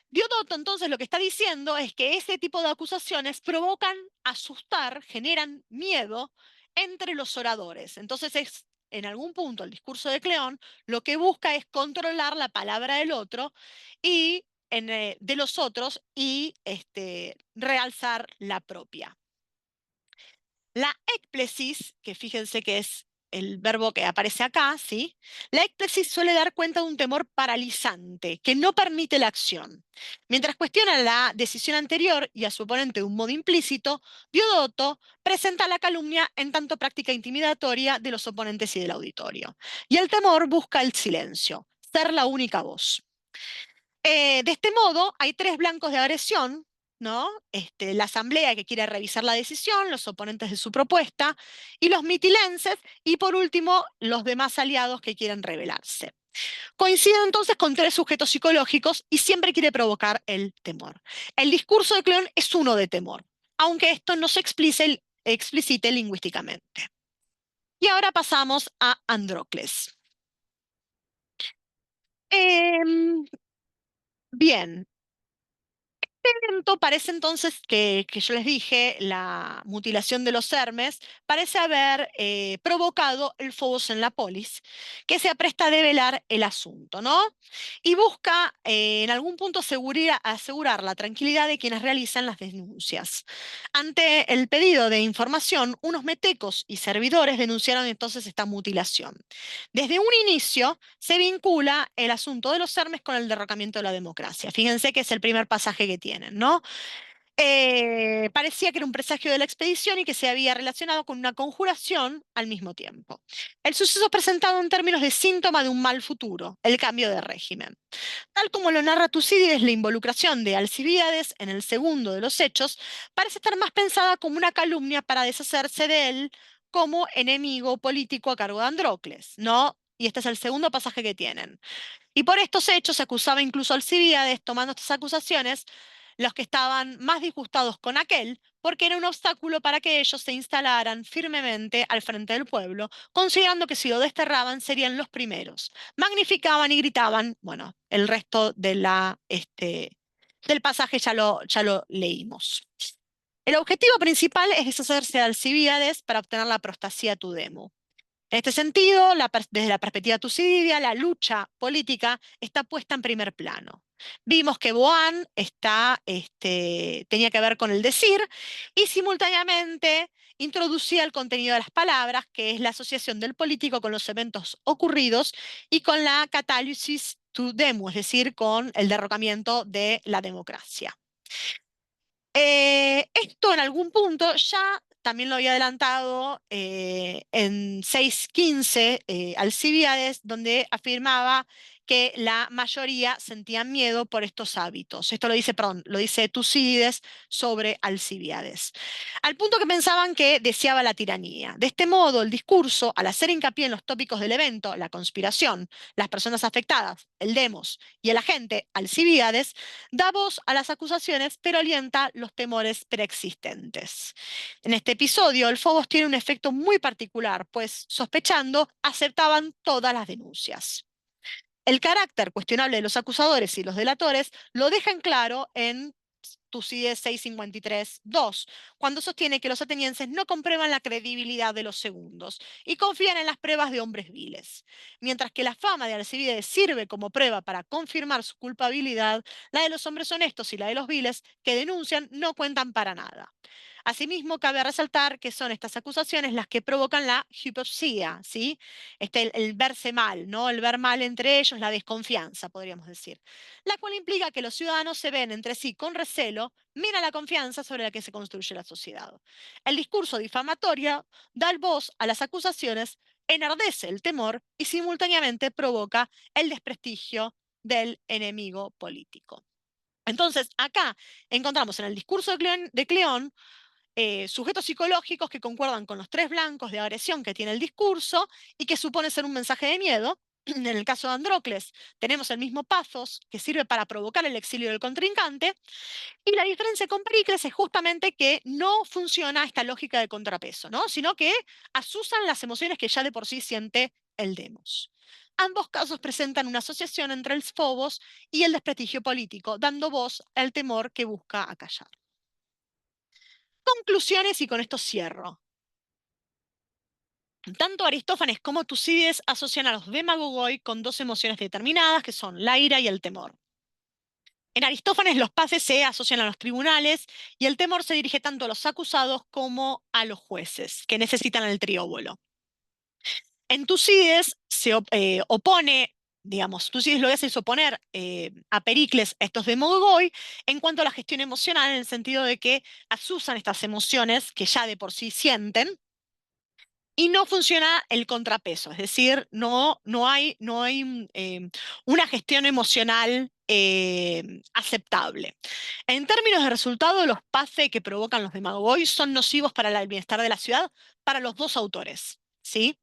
Diodoto entonces lo que está diciendo es que ese tipo de acusaciones provocan asustar, generan miedo entre los oradores. Entonces es en algún punto el discurso de Cleón lo que busca es controlar la palabra del otro y de los otros y realzar la propia. La écplesis, que fíjense que es el verbo que aparece acá, ¿sí? La écplesis suele dar cuenta de un temor paralizante que no permite la acción. Mientras cuestiona la decisión anterior y a su oponente de un modo implícito, Diodoto presenta la calumnia en tanto práctica intimidatoria de los oponentes y del auditorio. Y el temor busca el silencio, ser la única voz. De este modo, hay tres blancos de agresión, ¿no? La asamblea que quiere revisar la decisión, los oponentes de su propuesta, y los mitilenses, y por último, los demás aliados que quieren rebelarse. Coincide entonces con tres sujetos psicológicos y siempre quiere provocar el temor. El discurso de Cleón es uno de temor, aunque esto no se explicite lingüísticamente. Y ahora pasamos a Andrócles. Em, bien, evento parece entonces que yo les dije, la mutilación de los Hermes, parece haber provocado el Phobos en la polis, que se apresta a develar el asunto, ¿no? Y busca en algún punto asegurar la tranquilidad de quienes realizan las denuncias. Ante el pedido de información, unos metecos y servidores denunciaron entonces esta mutilación. Desde un inicio se vincula el asunto de los Hermes con el derrocamiento de la democracia. Fíjense que es el primer pasaje que tienen, ¿no? parecía que era un presagio de la expedición y que se había relacionado con una conjuración al mismo tiempo. El suceso presentado en términos de síntoma de un mal futuro, el cambio de régimen. Tal como lo narra Tucídides, la involucración de Alcibíades en el segundo de los hechos parece estar más pensada como una calumnia para deshacerse de él como enemigo político a cargo de Andrócles, ¿no? Y este es el segundo pasaje que tienen. Y por estos hechos se acusaba incluso a Alcibíades, tomando estas acusaciones, los que estaban más disgustados con aquel, porque era un obstáculo para que ellos se instalaran firmemente al frente del pueblo, considerando que si lo desterraban serían los primeros. Magnificaban y gritaban, bueno, el resto de del pasaje ya lo leímos. El objetivo principal es deshacerse de Alcibíades para obtener la prostasía tudemo. En este sentido, desde la perspectiva tucídidia, la lucha política está puesta en primer plano. Vimos que Boán tenía que ver con el decir y simultáneamente introducía el contenido de las palabras, que es la asociación del político con los eventos ocurridos y con la catálisis to demo, es decir, con el derrocamiento de la democracia. Esto en algún punto ya también lo había adelantado en 615 Alcibíades, donde afirmaba que la mayoría sentían miedo por estos hábitos. Esto lo dice, perdón, lo dice Tucídides sobre Alcibíades. Al punto que pensaban que deseaba la tiranía. De este modo, el discurso, al hacer hincapié en los tópicos del evento, la conspiración, las personas afectadas, el demos y el agente Alcibíades, da voz a las acusaciones, pero alienta los temores preexistentes. En este episodio, el Phobos tiene un efecto muy particular, pues sospechando, aceptaban todas las denuncias. El carácter cuestionable de los acusadores y los delatores lo deja en claro en Tucídides 653-2, cuando sostiene que los atenienses no comprueban la credibilidad de los segundos y confían en las pruebas de hombres viles. Mientras que la fama de Alcibíades sirve como prueba para confirmar su culpabilidad, la de los hombres honestos y la de los viles que denuncian no cuentan para nada. Asimismo, cabe resaltar que son estas acusaciones las que provocan la hipopsia, ¿sí? El verse mal, ¿no? El ver mal entre ellos, la desconfianza, podríamos decir, la cual implica que los ciudadanos se ven entre sí con recelo, mina la confianza sobre la que se construye la sociedad. El discurso difamatorio da voz a las acusaciones, enardece el temor y simultáneamente provoca el desprestigio del enemigo político. Entonces, acá encontramos en el discurso de Cleón sujetos psicológicos que concuerdan con los tres blancos de agresión que tiene el discurso y que supone ser un mensaje de miedo. En el caso de Andrócles, tenemos el mismo pathos que sirve para provocar el exilio del contrincante, y la diferencia con Pericles es justamente que no funciona esta lógica de contrapeso, ¿no? Sino que asusan las emociones que ya de por sí siente el demos. Ambos casos presentan una asociación entre el phobos y el desprestigio político, dando voz al temor que busca acallar. Conclusiones, y con esto cierro. Tanto Aristófanes como Tucídides asocian a los demagogoi con dos emociones determinadas, que son la ira y el temor. En Aristófanes los paces se asocian a los tribunales y el temor se dirige tanto a los acusados como a los jueces, que necesitan el trióbolo. En Tucídides se opone, digamos, Tucídides lo que hace es oponer a Pericles a estos demagogoi en cuanto a la gestión emocional, en el sentido de que asusan estas emociones que ya de por sí sienten. Y no funciona el contrapeso, es decir, no hay una gestión emocional aceptable. En términos de resultado, los PACE que provocan los demagogos son nocivos para el bienestar de la ciudad para los dos autores, ¿sí?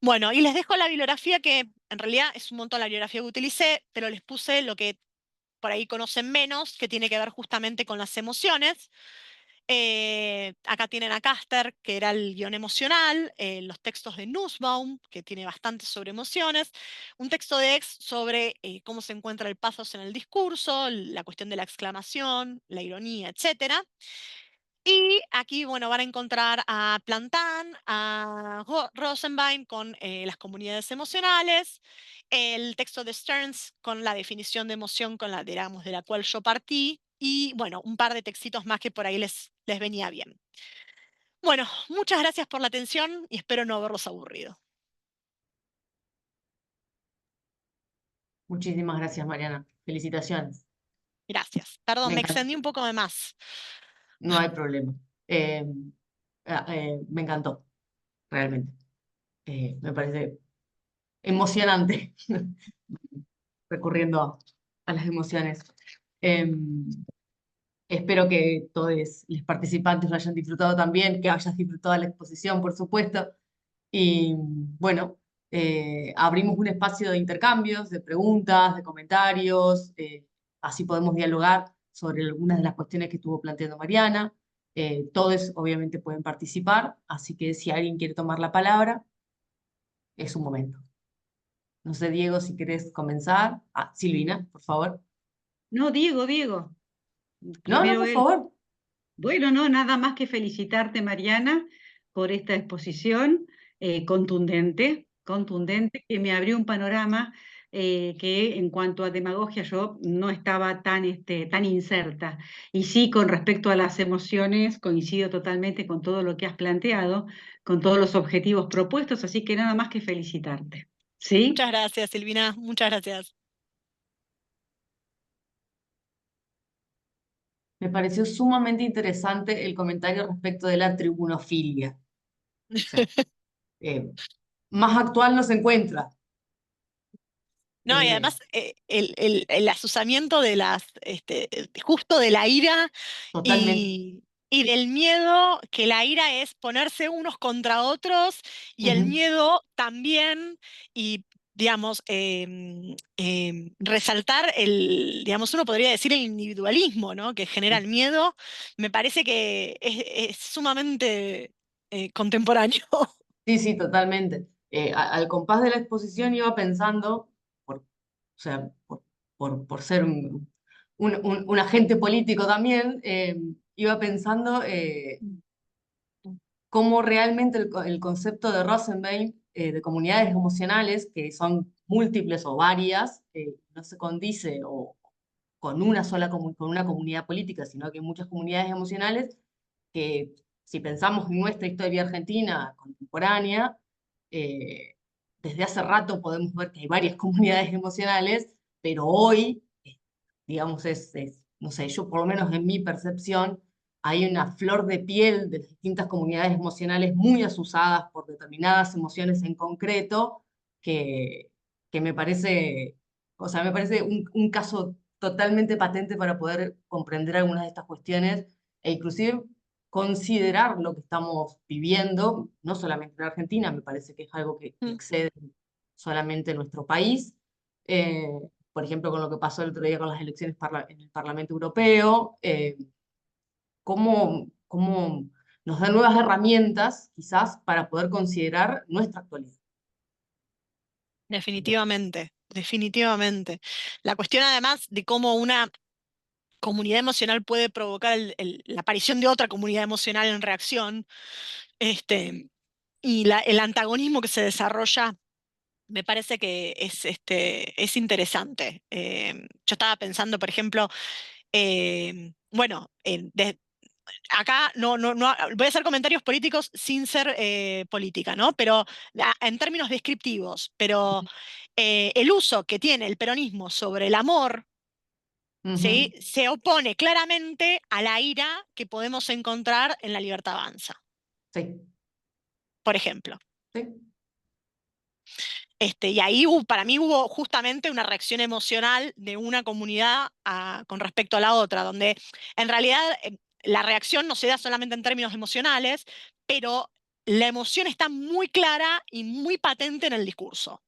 Bueno, y les dejo la bibliografía que en realidad es un montón la bibliografía que utilicé, pero les puse lo que por ahí conocen menos, que tiene que ver justamente con las emociones. Acá tienen a Caster, que era el guión emocional, los textos de Nussbaum, que tiene bastante sobre emociones, un texto de X sobre cómo se encuentra el pathos en el discurso, la cuestión de la exclamación, la ironía, etc. Y aquí, bueno, van a encontrar a Plantin, a Rosenbaum con las comunidades emocionales, el texto de Stearns con la definición de emoción con la, digamos, de la cual yo partí, y bueno, un par de textitos más que por ahí les venía bien. Bueno, muchas gracias por la atención y espero no haberlos aburrido. Muchísimas gracias, Mariana. Felicitaciones. Gracias. Perdón, Me me encanta, extendí un poco de más. no hay problema. Eh, Me encantó, realmente. Me parece emocionante recurriendo a las emociones. Em, Espero que todos los participantes lo hayan disfrutado también, que hayas disfrutado la exposición, por supuesto. Y bueno, abrimos un espacio de intercambios, de preguntas, de comentarios. Así podemos dialogar sobre algunas de las cuestiones que estuvo planteando Mariana. Todos obviamente pueden participar, así que si alguien quiere tomar la palabra, es un momento. No sé, Diego, si querés comenzar. Ah, Silvina, por favor. No, Diego, No, no, primero por él. favor. Bueno, no, nada más que felicitarte, Mariana, por esta exposición contundente, que me abrió un panorama que en cuanto a demagogia yo no estaba tan inserta. Y sí, con respecto a las emociones, coincido totalmente con todo lo que has planteado, con todos los objetivos propuestos, así que nada más que felicitarte. ¿Sí? Muchas gracias, Silvina. Muchas gracias. Me pareció sumamente interesante el comentario respecto de la tribunofilia. O sea, eh, más actual no se encuentra. No, y Eh, además el asusamiento de justo de la ira Totalmente. y del miedo, que la ira es ponerse unos contra otros, y el Ujú. miedo también, y digamos, resaltar digamos, uno podría decir el individualismo, ¿no? Que genera el miedo, me parece que es sumamente contemporáneo. Sí, sí, totalmente. Al compás de la exposición iba pensando, o sea, por ser un agente político también, iba pensando cómo realmente el concepto de Rosenbein, de comunidades emocionales, que son múltiples o varias, no se condice con una sola con una comunidad política, sino que hay muchas comunidades emocionales que, si pensamos en nuestra historia argentina contemporánea, eh, desde hace rato podemos ver que hay varias comunidades emocionales, pero hoy, digamos, no sé, yo por lo menos en mi percepción, hay una flor de piel de las distintas comunidades emocionales muy asusadas por determinadas emociones en concreto, que, que me parece, o sea, me parece un caso totalmente patente para poder comprender algunas de estas cuestiones e inclusive considerar lo que estamos viviendo, no solamente en Argentina, me parece que es algo que excede solamente nuestro país. Eh, por ejemplo, con lo que pasó el otro día con las elecciones en el Parlamento Europeo, cómo nos da nuevas herramientas, quizás, para poder considerar nuestra actualidad. Definitivamente, definitivamente. La cuestión además de cómo una comunidad emocional puede provocar la aparición de otra comunidad emocional en reacción, este, y el antagonismo que se desarrolla, me parece que es interesante. Yo estaba pensando, por ejemplo, bueno, acá voy a hacer comentarios políticos sin ser política, ¿no? Pero en términos descriptivos, pero el uso que tiene el peronismo sobre el amor, ¿sí? Ujú. Se opone claramente a la ira que podemos encontrar en La Libertad Avanza, Sí, por ejemplo. sí. Y ahí para mí hubo justamente una reacción emocional de una comunidad con respecto a la otra, donde en realidad la reacción no se da solamente en términos emocionales, pero la emoción está muy clara y muy patente en el discurso.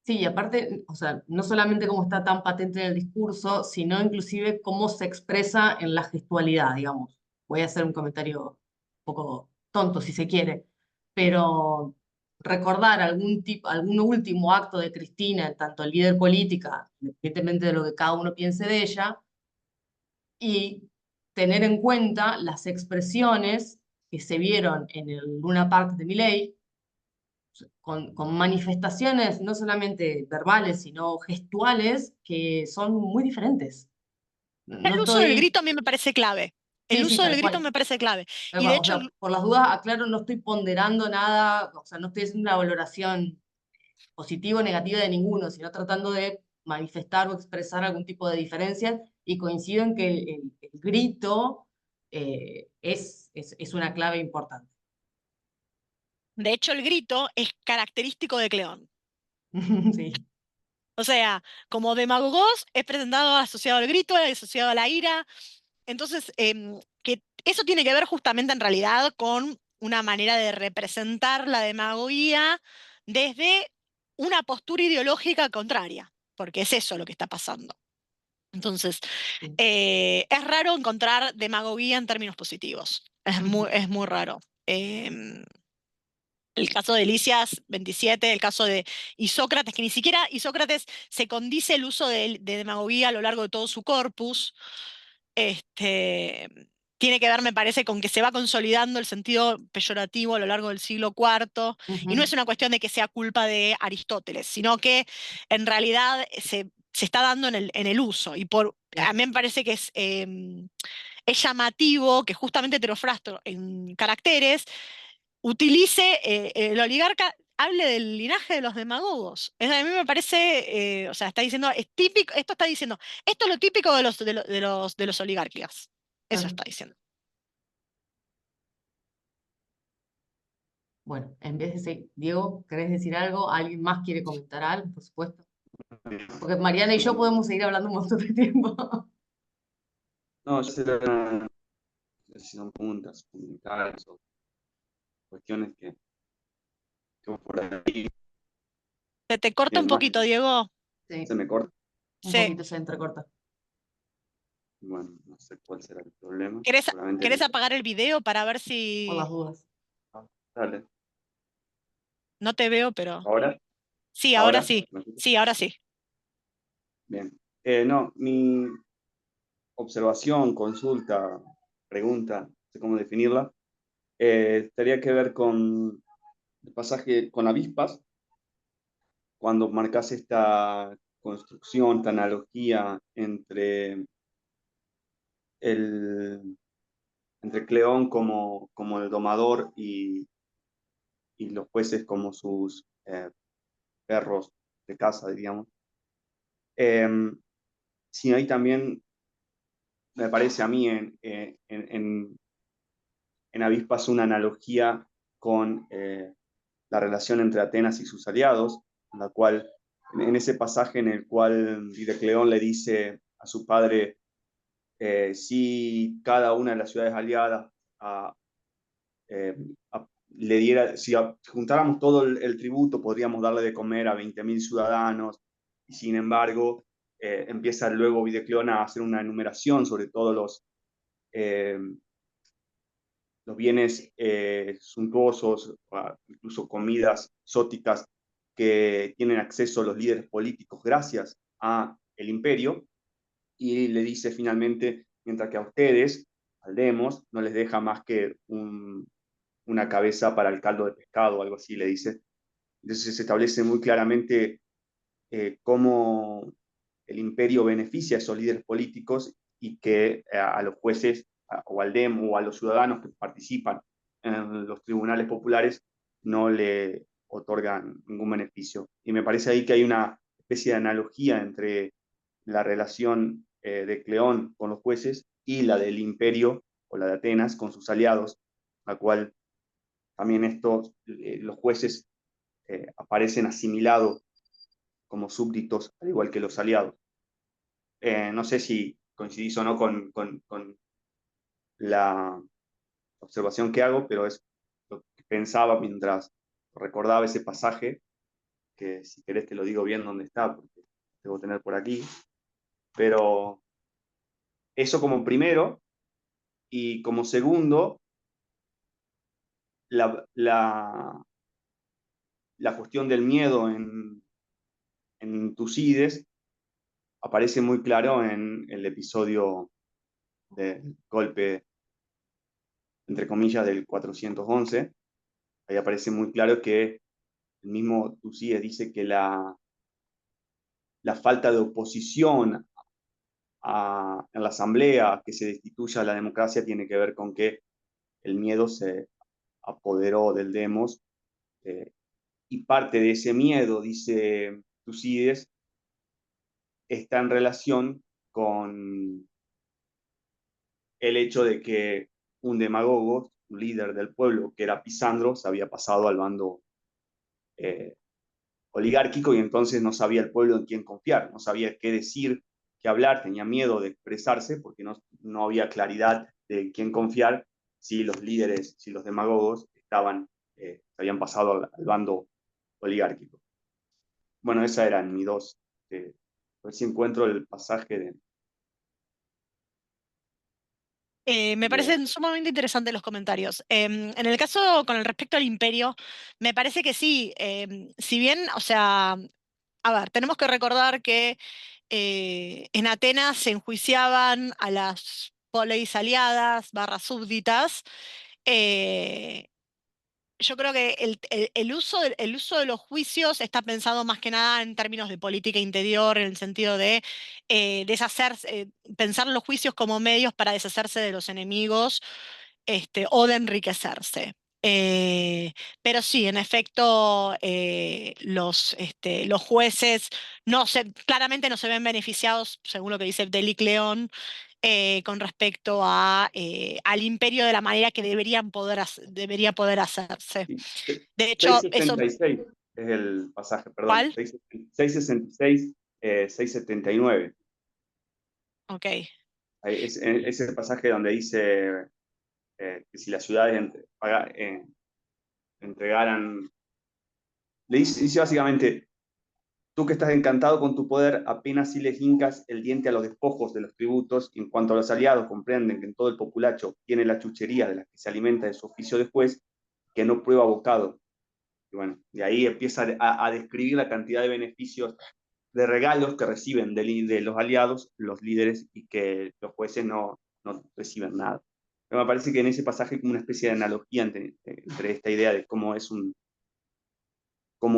Sí, y aparte, o sea, no solamente cómo está tan patente en el discurso, sino inclusive cómo se expresa en la gestualidad, digamos. Voy a hacer un comentario un poco tonto, si se quiere, pero recordar algún último acto de Cristina, en tanto líder política, independientemente de lo que cada uno piense de ella, y tener en cuenta las expresiones que se vieron en el Luna Park de Milei, con manifestaciones no solamente verbales, sino gestuales, que son muy diferentes. El No uso del estoy, grito a mí me parece clave. El sí, sí, uso del tal grito cual. me parece clave. Tal Y de cual. O hecho, sea, por las dudas, aclaro, no estoy ponderando nada, o sea, no estoy haciendo una valoración positiva o negativa de ninguno, sino tratando de manifestar o expresar algún tipo de diferencias, y coincido en que el grito es una clave importante. De hecho, el grito es característico de Cleón. Sí. O sea, como demagogos es presentado asociado al grito, asociado a la ira. Entonces, que eso tiene que ver justamente en realidad con una manera de representar la demagogia desde una postura ideológica contraria, porque es eso lo que está pasando. Entonces, Sí. es raro encontrar demagogia en términos positivos. Es muy raro. El caso de Lisias 27, el caso de Isócrates, que ni siquiera Isócrates se condice el uso de demagogia a lo largo de todo su corpus. Tiene que ver, me parece, con que se va consolidando el sentido peyorativo a lo largo del siglo IV, y no es una cuestión de que sea culpa de Aristóteles, sino que en realidad se está dando en el uso. Y a mí me parece que es llamativo que justamente Teofrasto en Caracteres utilice el oligarca, hable del linaje de los demagogos. A mí me parece, o sea, está diciendo, es típico, esto está diciendo, esto es lo típico de los oligarcas. Eso está diciendo. Bueno, en vez de seguir, Diego, ¿querés decir algo? ¿Alguien más quiere comentar algo, por supuesto? Porque Mariana y yo podemos seguir hablando un montón de tiempo. No, yo sé si son puntas, comunicadas o cuestiones que por ahí Se te corta un más poquito, Diego. Sí, se me corta. un Sí. poquito se entrecorta. Bueno, no sé cuál será el problema. ¿Querés Seguramente apagar el video para ver Por las si dudas. dale. no te veo, pero ¿Ahora? sí, ahora ¿Ahora? sí. ¿Me escuchas? Sí, ahora sí. Bien. No, mi observación, consulta, pregunta, no sé cómo definirla, tendría que ver con el pasaje con avispas, cuando marcas esta construcción, esta analogía el, entre Cleón como el domador y los jueces como sus perros de casa, diríamos. Sí, hay también, me parece a mí, en Avispas una analogía con la relación entre Atenas y sus aliados, en la cual, en ese pasaje en el cual Didecleón le dice a su padre, si cada una de las ciudades aliadas eh, le diera, si juntáramos todo el tributo, podríamos darle de comer a 20.000 ciudadanos, y sin embargo, empieza luego Didecleón a hacer una enumeración sobre todos los bienes suntuosos, incluso comidas exóticas que tienen acceso a los líderes políticos gracias a el imperio, y le dice finalmente, mientras que a ustedes, al demos, no les deja más que una cabeza para el caldo de pescado o algo así, le dice. Entonces se establece muy claramente cómo el imperio beneficia a esos líderes políticos y que a los jueces o al DEM o a los ciudadanos que participan en los tribunales populares no le otorgan ningún beneficio. Y me parece ahí que hay una especie de analogía entre la relación de Cleón con los jueces y la del imperio o la de Atenas con sus aliados, la cual también los jueces aparecen asimilados como súbditos, al igual que los aliados. No sé si coincidís o no con la observación que hago, pero es lo que pensaba mientras recordaba ese pasaje, que si querés te lo digo bien dónde está, porque debo tener por aquí, pero eso como primero, y como segundo, la cuestión del miedo en Tucídides aparece muy claro en el episodio del golpe, entre comillas, del 411. Ahí aparece muy claro que el mismo Tucídides dice que la falta de oposición en la asamblea, que se destituya la democracia, tiene que ver con que el miedo se apoderó del demos, y parte de ese miedo, dice Tucídides, está en relación con el hecho de que un demagogo, un líder del pueblo, que era Pisandro, se había pasado al bando oligárquico y entonces no sabía el pueblo en quién confiar, no sabía qué decir, qué hablar, tenía miedo de expresarse porque no había claridad de quién confiar si los líderes, si los demagogos se habían pasado al bando oligárquico. Bueno, esas eran mis dos. A ver si encuentro el pasaje de... Me parecen sumamente interesantes los comentarios. En el caso con el respecto al imperio, me parece que sí, si bien, o sea, a ver, tenemos que recordar que en Atenas se enjuiciaban a las poleis aliadas, barras súbditas. eh, yo creo que el uso de los juicios está pensado más que nada en términos de política interior, en el sentido de deshacerse, pensar los juicios como medios para deshacerse de los enemigos, o de enriquecerse. Pero sí, en efecto, los jueces claramente no se ven beneficiados, según lo que dice Delic León, con respecto al imperio de la manera que debería poder hacerse. De hecho, eso, 666 es el pasaje, perdón, ¿cuál? 666, 679. Ok. Es el pasaje donde dice que si las ciudades entregaran, dice básicamente, tú que estás encantado con tu poder, apenas si les hincas el diente a los despojos de los tributos, y en cuanto a los aliados comprenden que en todo el populacho tiene la chuchería de la que se alimenta de su oficio de juez, que no prueba bocado. Y bueno, de ahí empieza a describir la cantidad de beneficios, de regalos que reciben de los aliados, los líderes, y que los jueces no reciben nada. Pero me parece que en ese pasaje hay como una especie de analogía entre esta idea de cómo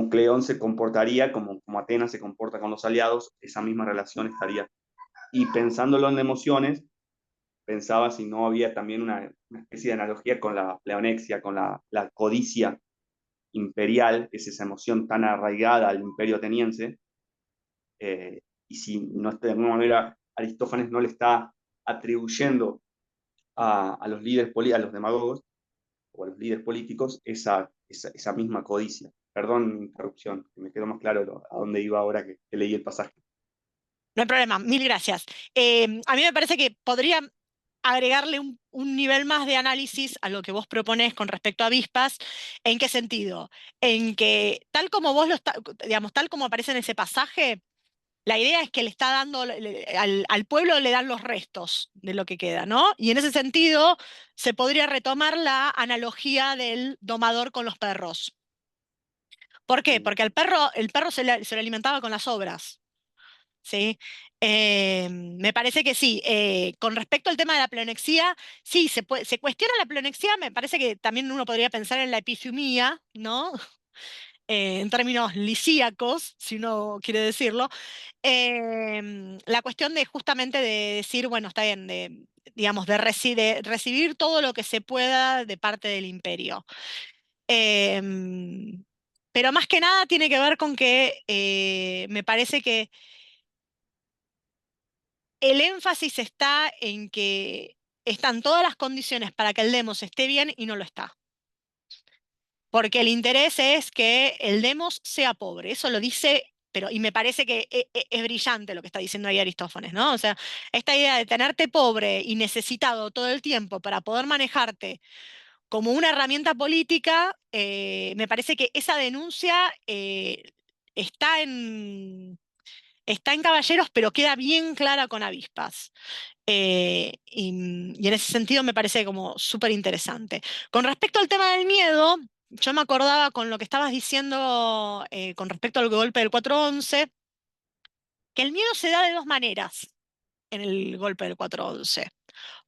Cleón se comportaría, como Atenas se comporta con los aliados, esa misma relación estaría. Y pensándolo en emociones, pensaba si no había también una especie de analogía con la pleonexia, con la codicia imperial, que es esa emoción tan arraigada al imperio ateniense, y si no, de alguna manera Aristófanes no le está atribuyendo a los líderes, a los demagogos o a los líderes políticos esa misma codicia. Perdón mi interrupción, que me quedó más claro a dónde iba ahora que leí el pasaje. No hay problema, mil gracias. A mí me parece que podría agregarle un nivel más de análisis a lo que vos proponés con respecto a avispas. ¿En qué sentido? En que tal como digamos, tal como aparece en ese pasaje, la idea es que le está dando, al pueblo le dan los restos de lo que queda, ¿no? Y en ese sentido se podría retomar la analogía del domador con los perros. ¿Por qué? Porque el perro se le alimentaba con las obras. ¿Sí? Me parece que sí. Con respecto al tema de la pleonexía, sí, se cuestiona la pleonexía, me parece que también uno podría pensar en la epithumía, ¿no? En términos lisíacos, si uno quiere decirlo. La cuestión de justamente de decir, bueno, está bien, digamos, de recibir todo lo que se pueda de parte del imperio. Em, pero más que nada tiene que ver con que me parece que el énfasis está en que están todas las condiciones para que el demos esté bien y no lo está. Porque el interés es que el demos sea pobre. Eso lo dice, y me parece que es brillante lo que está diciendo ahí Aristófanes, ¿no? O sea, esta idea de tenerte pobre y necesitado todo el tiempo para poder manejarte como una herramienta política, me parece que esa denuncia está está en Caballeros, pero queda bien clara con Avispas. Y en ese sentido me parece como súper interesante. Con respecto al tema del miedo, yo me acordaba con lo que estabas diciendo con respecto al golpe del 4/11, que el miedo se da de dos maneras en el golpe del 4/11.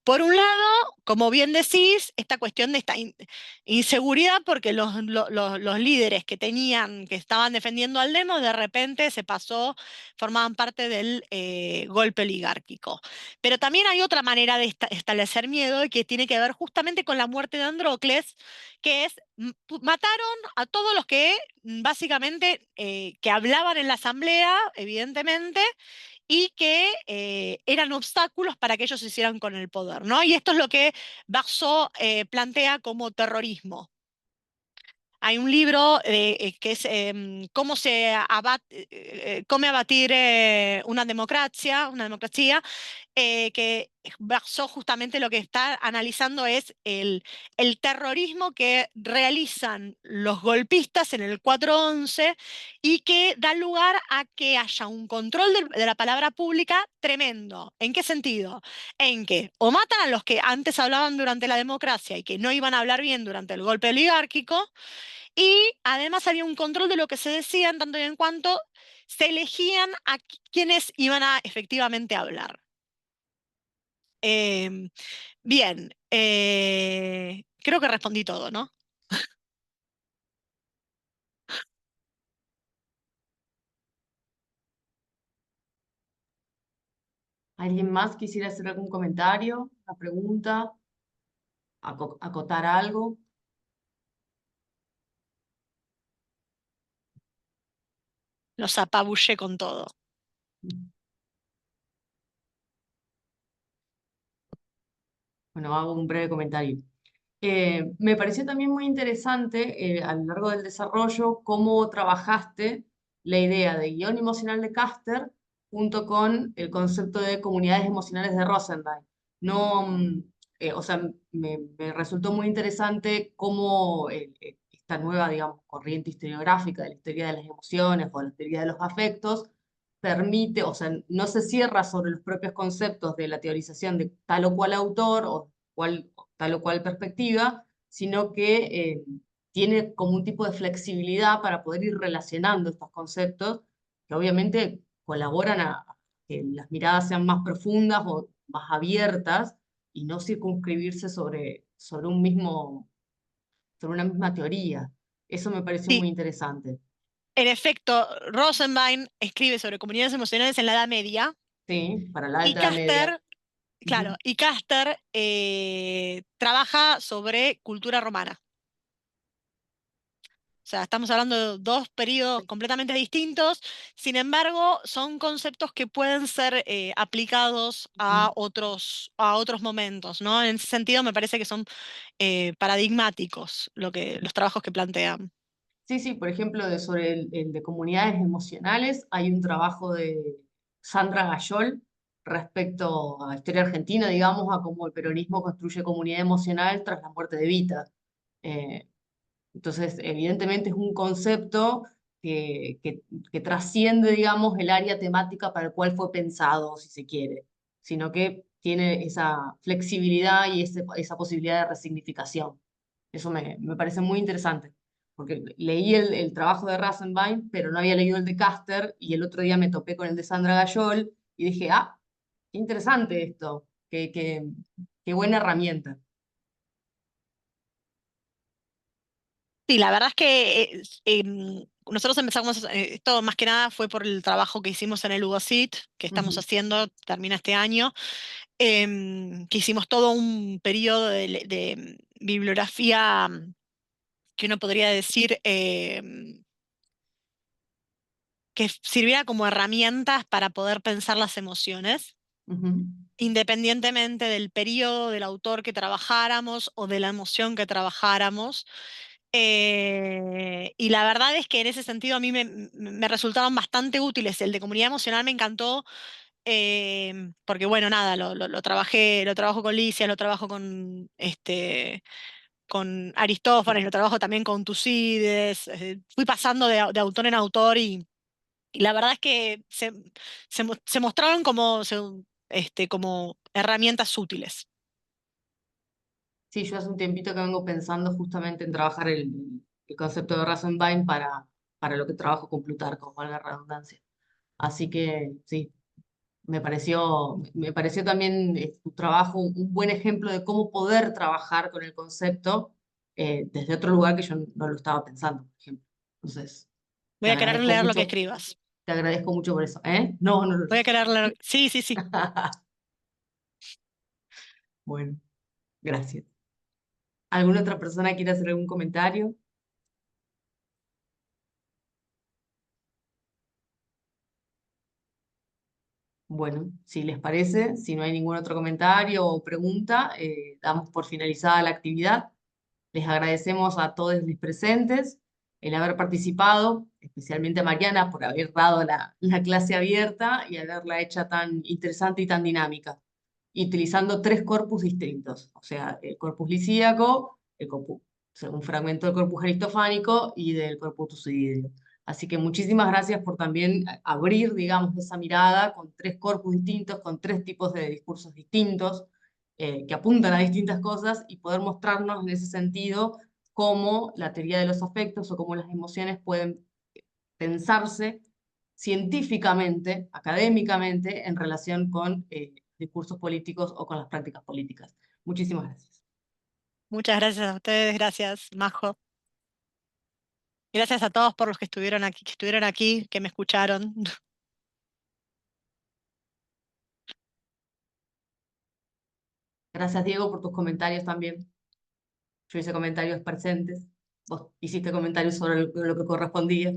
Por un lado, como bien decís, esta cuestión de esta inseguridad, porque los líderes que estaban defendiendo al demo, de repente formaban parte del golpe oligárquico. Pero también hay otra manera de establecer miedo que tiene que ver justamente con la muerte de Andrócles, que es, mataron a todos los que básicamente que hablaban en la asamblea, evidentemente, y que eran obstáculos para que ellos se hicieran con el poder, ¿no? Y esto es lo que Baxo plantea como terrorismo. Hay un libro que es cómo abatir una democracia, que basó justamente lo que está analizando es el terrorismo que realizan los golpistas en el 411 y que da lugar a que haya un control de la palabra pública tremendo. ¿En qué sentido? En que o matan a los que antes hablaban durante la democracia y que no iban a hablar bien durante el golpe oligárquico, y además había un control de lo que se decía en tanto y en cuanto se elegían a quienes iban a efectivamente hablar. Em, Bien, creo que respondí todo, ¿no? ¿Alguien más quisiera hacer algún comentario, una pregunta, acotar algo? Los apabullé con todo. Bueno, hago un breve comentario. Me pareció también muy interesante a lo largo del desarrollo cómo trabajaste la idea de guión emocional de Caster junto con el concepto de comunidades emocionales de Rosenberg. No, o sea, me resultó muy interesante cómo esta nueva, digamos, corriente historiográfica de la historia de las emociones o la teoría de los afectos permite, o sea, no se cierra sobre los propios conceptos de la teorización de tal o cual autor o tal o cual perspectiva, sino que tiene como un tipo de flexibilidad para poder ir relacionando estos conceptos que obviamente colaboran a que las miradas sean más profundas o más abiertas y no circunscribirse sobre sobre una misma teoría. Eso me pareció Sí, muy interesante. en efecto, Rosenbein escribe sobre comunidades emocionales en la Edad Media Sí, para la y Alta Edad Media. Caster, claro, Ujú, y Caster trabaja sobre cultura romana. O sea, estamos hablando de dos periodos sí, completamente distintos, sin embargo, son conceptos que pueden ser aplicados ujú. a otros momentos, ¿no? En ese sentido, me parece que son paradigmáticos los trabajos que plantean. Sí, sí, por ejemplo, sobre el de comunidades emocionales, hay un trabajo de Sandra Gayol respecto a la historia argentina, digamos, a cómo el peronismo construye comunidad emocional tras la muerte de Evita. Eh, entonces, evidentemente es un concepto que trasciende, digamos, el área temática para el cual fue pensado, si se quiere, sino que tiene esa flexibilidad y esa posibilidad de resignificación. Eso me parece muy interesante, porque leí el trabajo de Rasenbein, pero no había leído el de Caster, y el otro día me topé con el de Sandra Gayol, y dije, ah, qué interesante esto, qué buena herramienta. Sí, la verdad es que nosotros empezamos, esto más que nada fue por el trabajo que hicimos en el UGOSIT, que estamos Ujú, haciendo, termina este año, que hicimos todo un periodo de bibliografía que uno podría decir que sirviera como herramientas para poder pensar las emociones, ujú. independientemente del periodo, del autor que trabajáramos o de la emoción que trabajáramos. Y la verdad es que en ese sentido a mí me resultaron bastante útiles. El de comunidad emocional me encantó porque, bueno, nada, lo trabajo con Licia, lo trabajo con Aristófanes, lo trabajo también con Tucídides. Fui pasando de autor en autor y la verdad es que se mostraron como herramientas útiles. Sí, yo hace un tiempito que vengo pensando justamente en trabajar el concepto de Rasenbein para lo que trabajo con Plutarco, valga la redundancia. Así que sí, me pareció también tu trabajo un buen ejemplo de cómo poder trabajar con el concepto desde otro lugar que yo no lo estaba pensando, por ejemplo. Entonces, Voy a querer leer lo que escribas. te agradezco mucho por eso. ¿Eh? No, no, no. Voy a querer leer. Sí, sí, sí. Bueno, gracias. ¿Alguna otra persona quiere hacer algún comentario? Bueno, si les parece, si no hay ningún otro comentario o pregunta, damos por finalizada la actividad. Les agradecemos a todos los presentes el haber participado, especialmente a Mariana por haber dado la clase abierta y haberla hecha tan interesante y tan dinámica, y utilizando 3 corpus distintos, o sea, el corpus lisíaco, un fragmento del corpus aristofánico y del corpus tucídido. Así que muchísimas gracias por también abrir, digamos, esa mirada con 3 corpus distintos, con 3 tipos de discursos distintos, que apuntan a distintas cosas, y poder mostrarnos en ese sentido cómo la teoría de los afectos o cómo las emociones pueden pensarse científicamente, académicamente, en relación con discursos políticos o con las prácticas políticas. Muchísimas gracias. Muchas gracias a ustedes, gracias, Majo. Gracias a todos por los que estuvieron aquí, que me escucharon. Gracias, Diego, por tus comentarios también. Yo hice comentarios presentes, vos hiciste comentarios sobre lo que correspondía.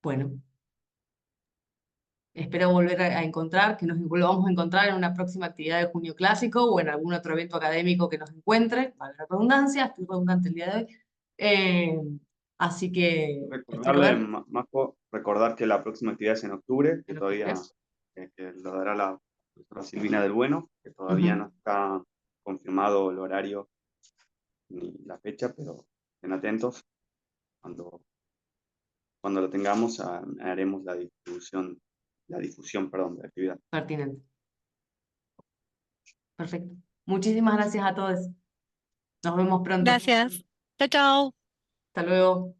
Bueno, espero volver a encontrar, que nos volvamos a encontrar en una próxima actividad de Junio Clásico o en algún otro evento académico que nos encuentre, para la redundancia, estoy redundante el día de hoy. Así que espero Recordarle, ver. Majo, recordar que la próxima actividad es en octubre, que En todavía octubre. que lo dará la profesora Silvina del Bueno, que todavía no está confirmado el horario ni la fecha, pero estén atentos. Cuando lo tengamos, haremos la difusión, de la actividad. Pertinente. Perfecto. Muchísimas gracias a todos. Nos vemos pronto. Gracias. Chao, chao. Hasta luego.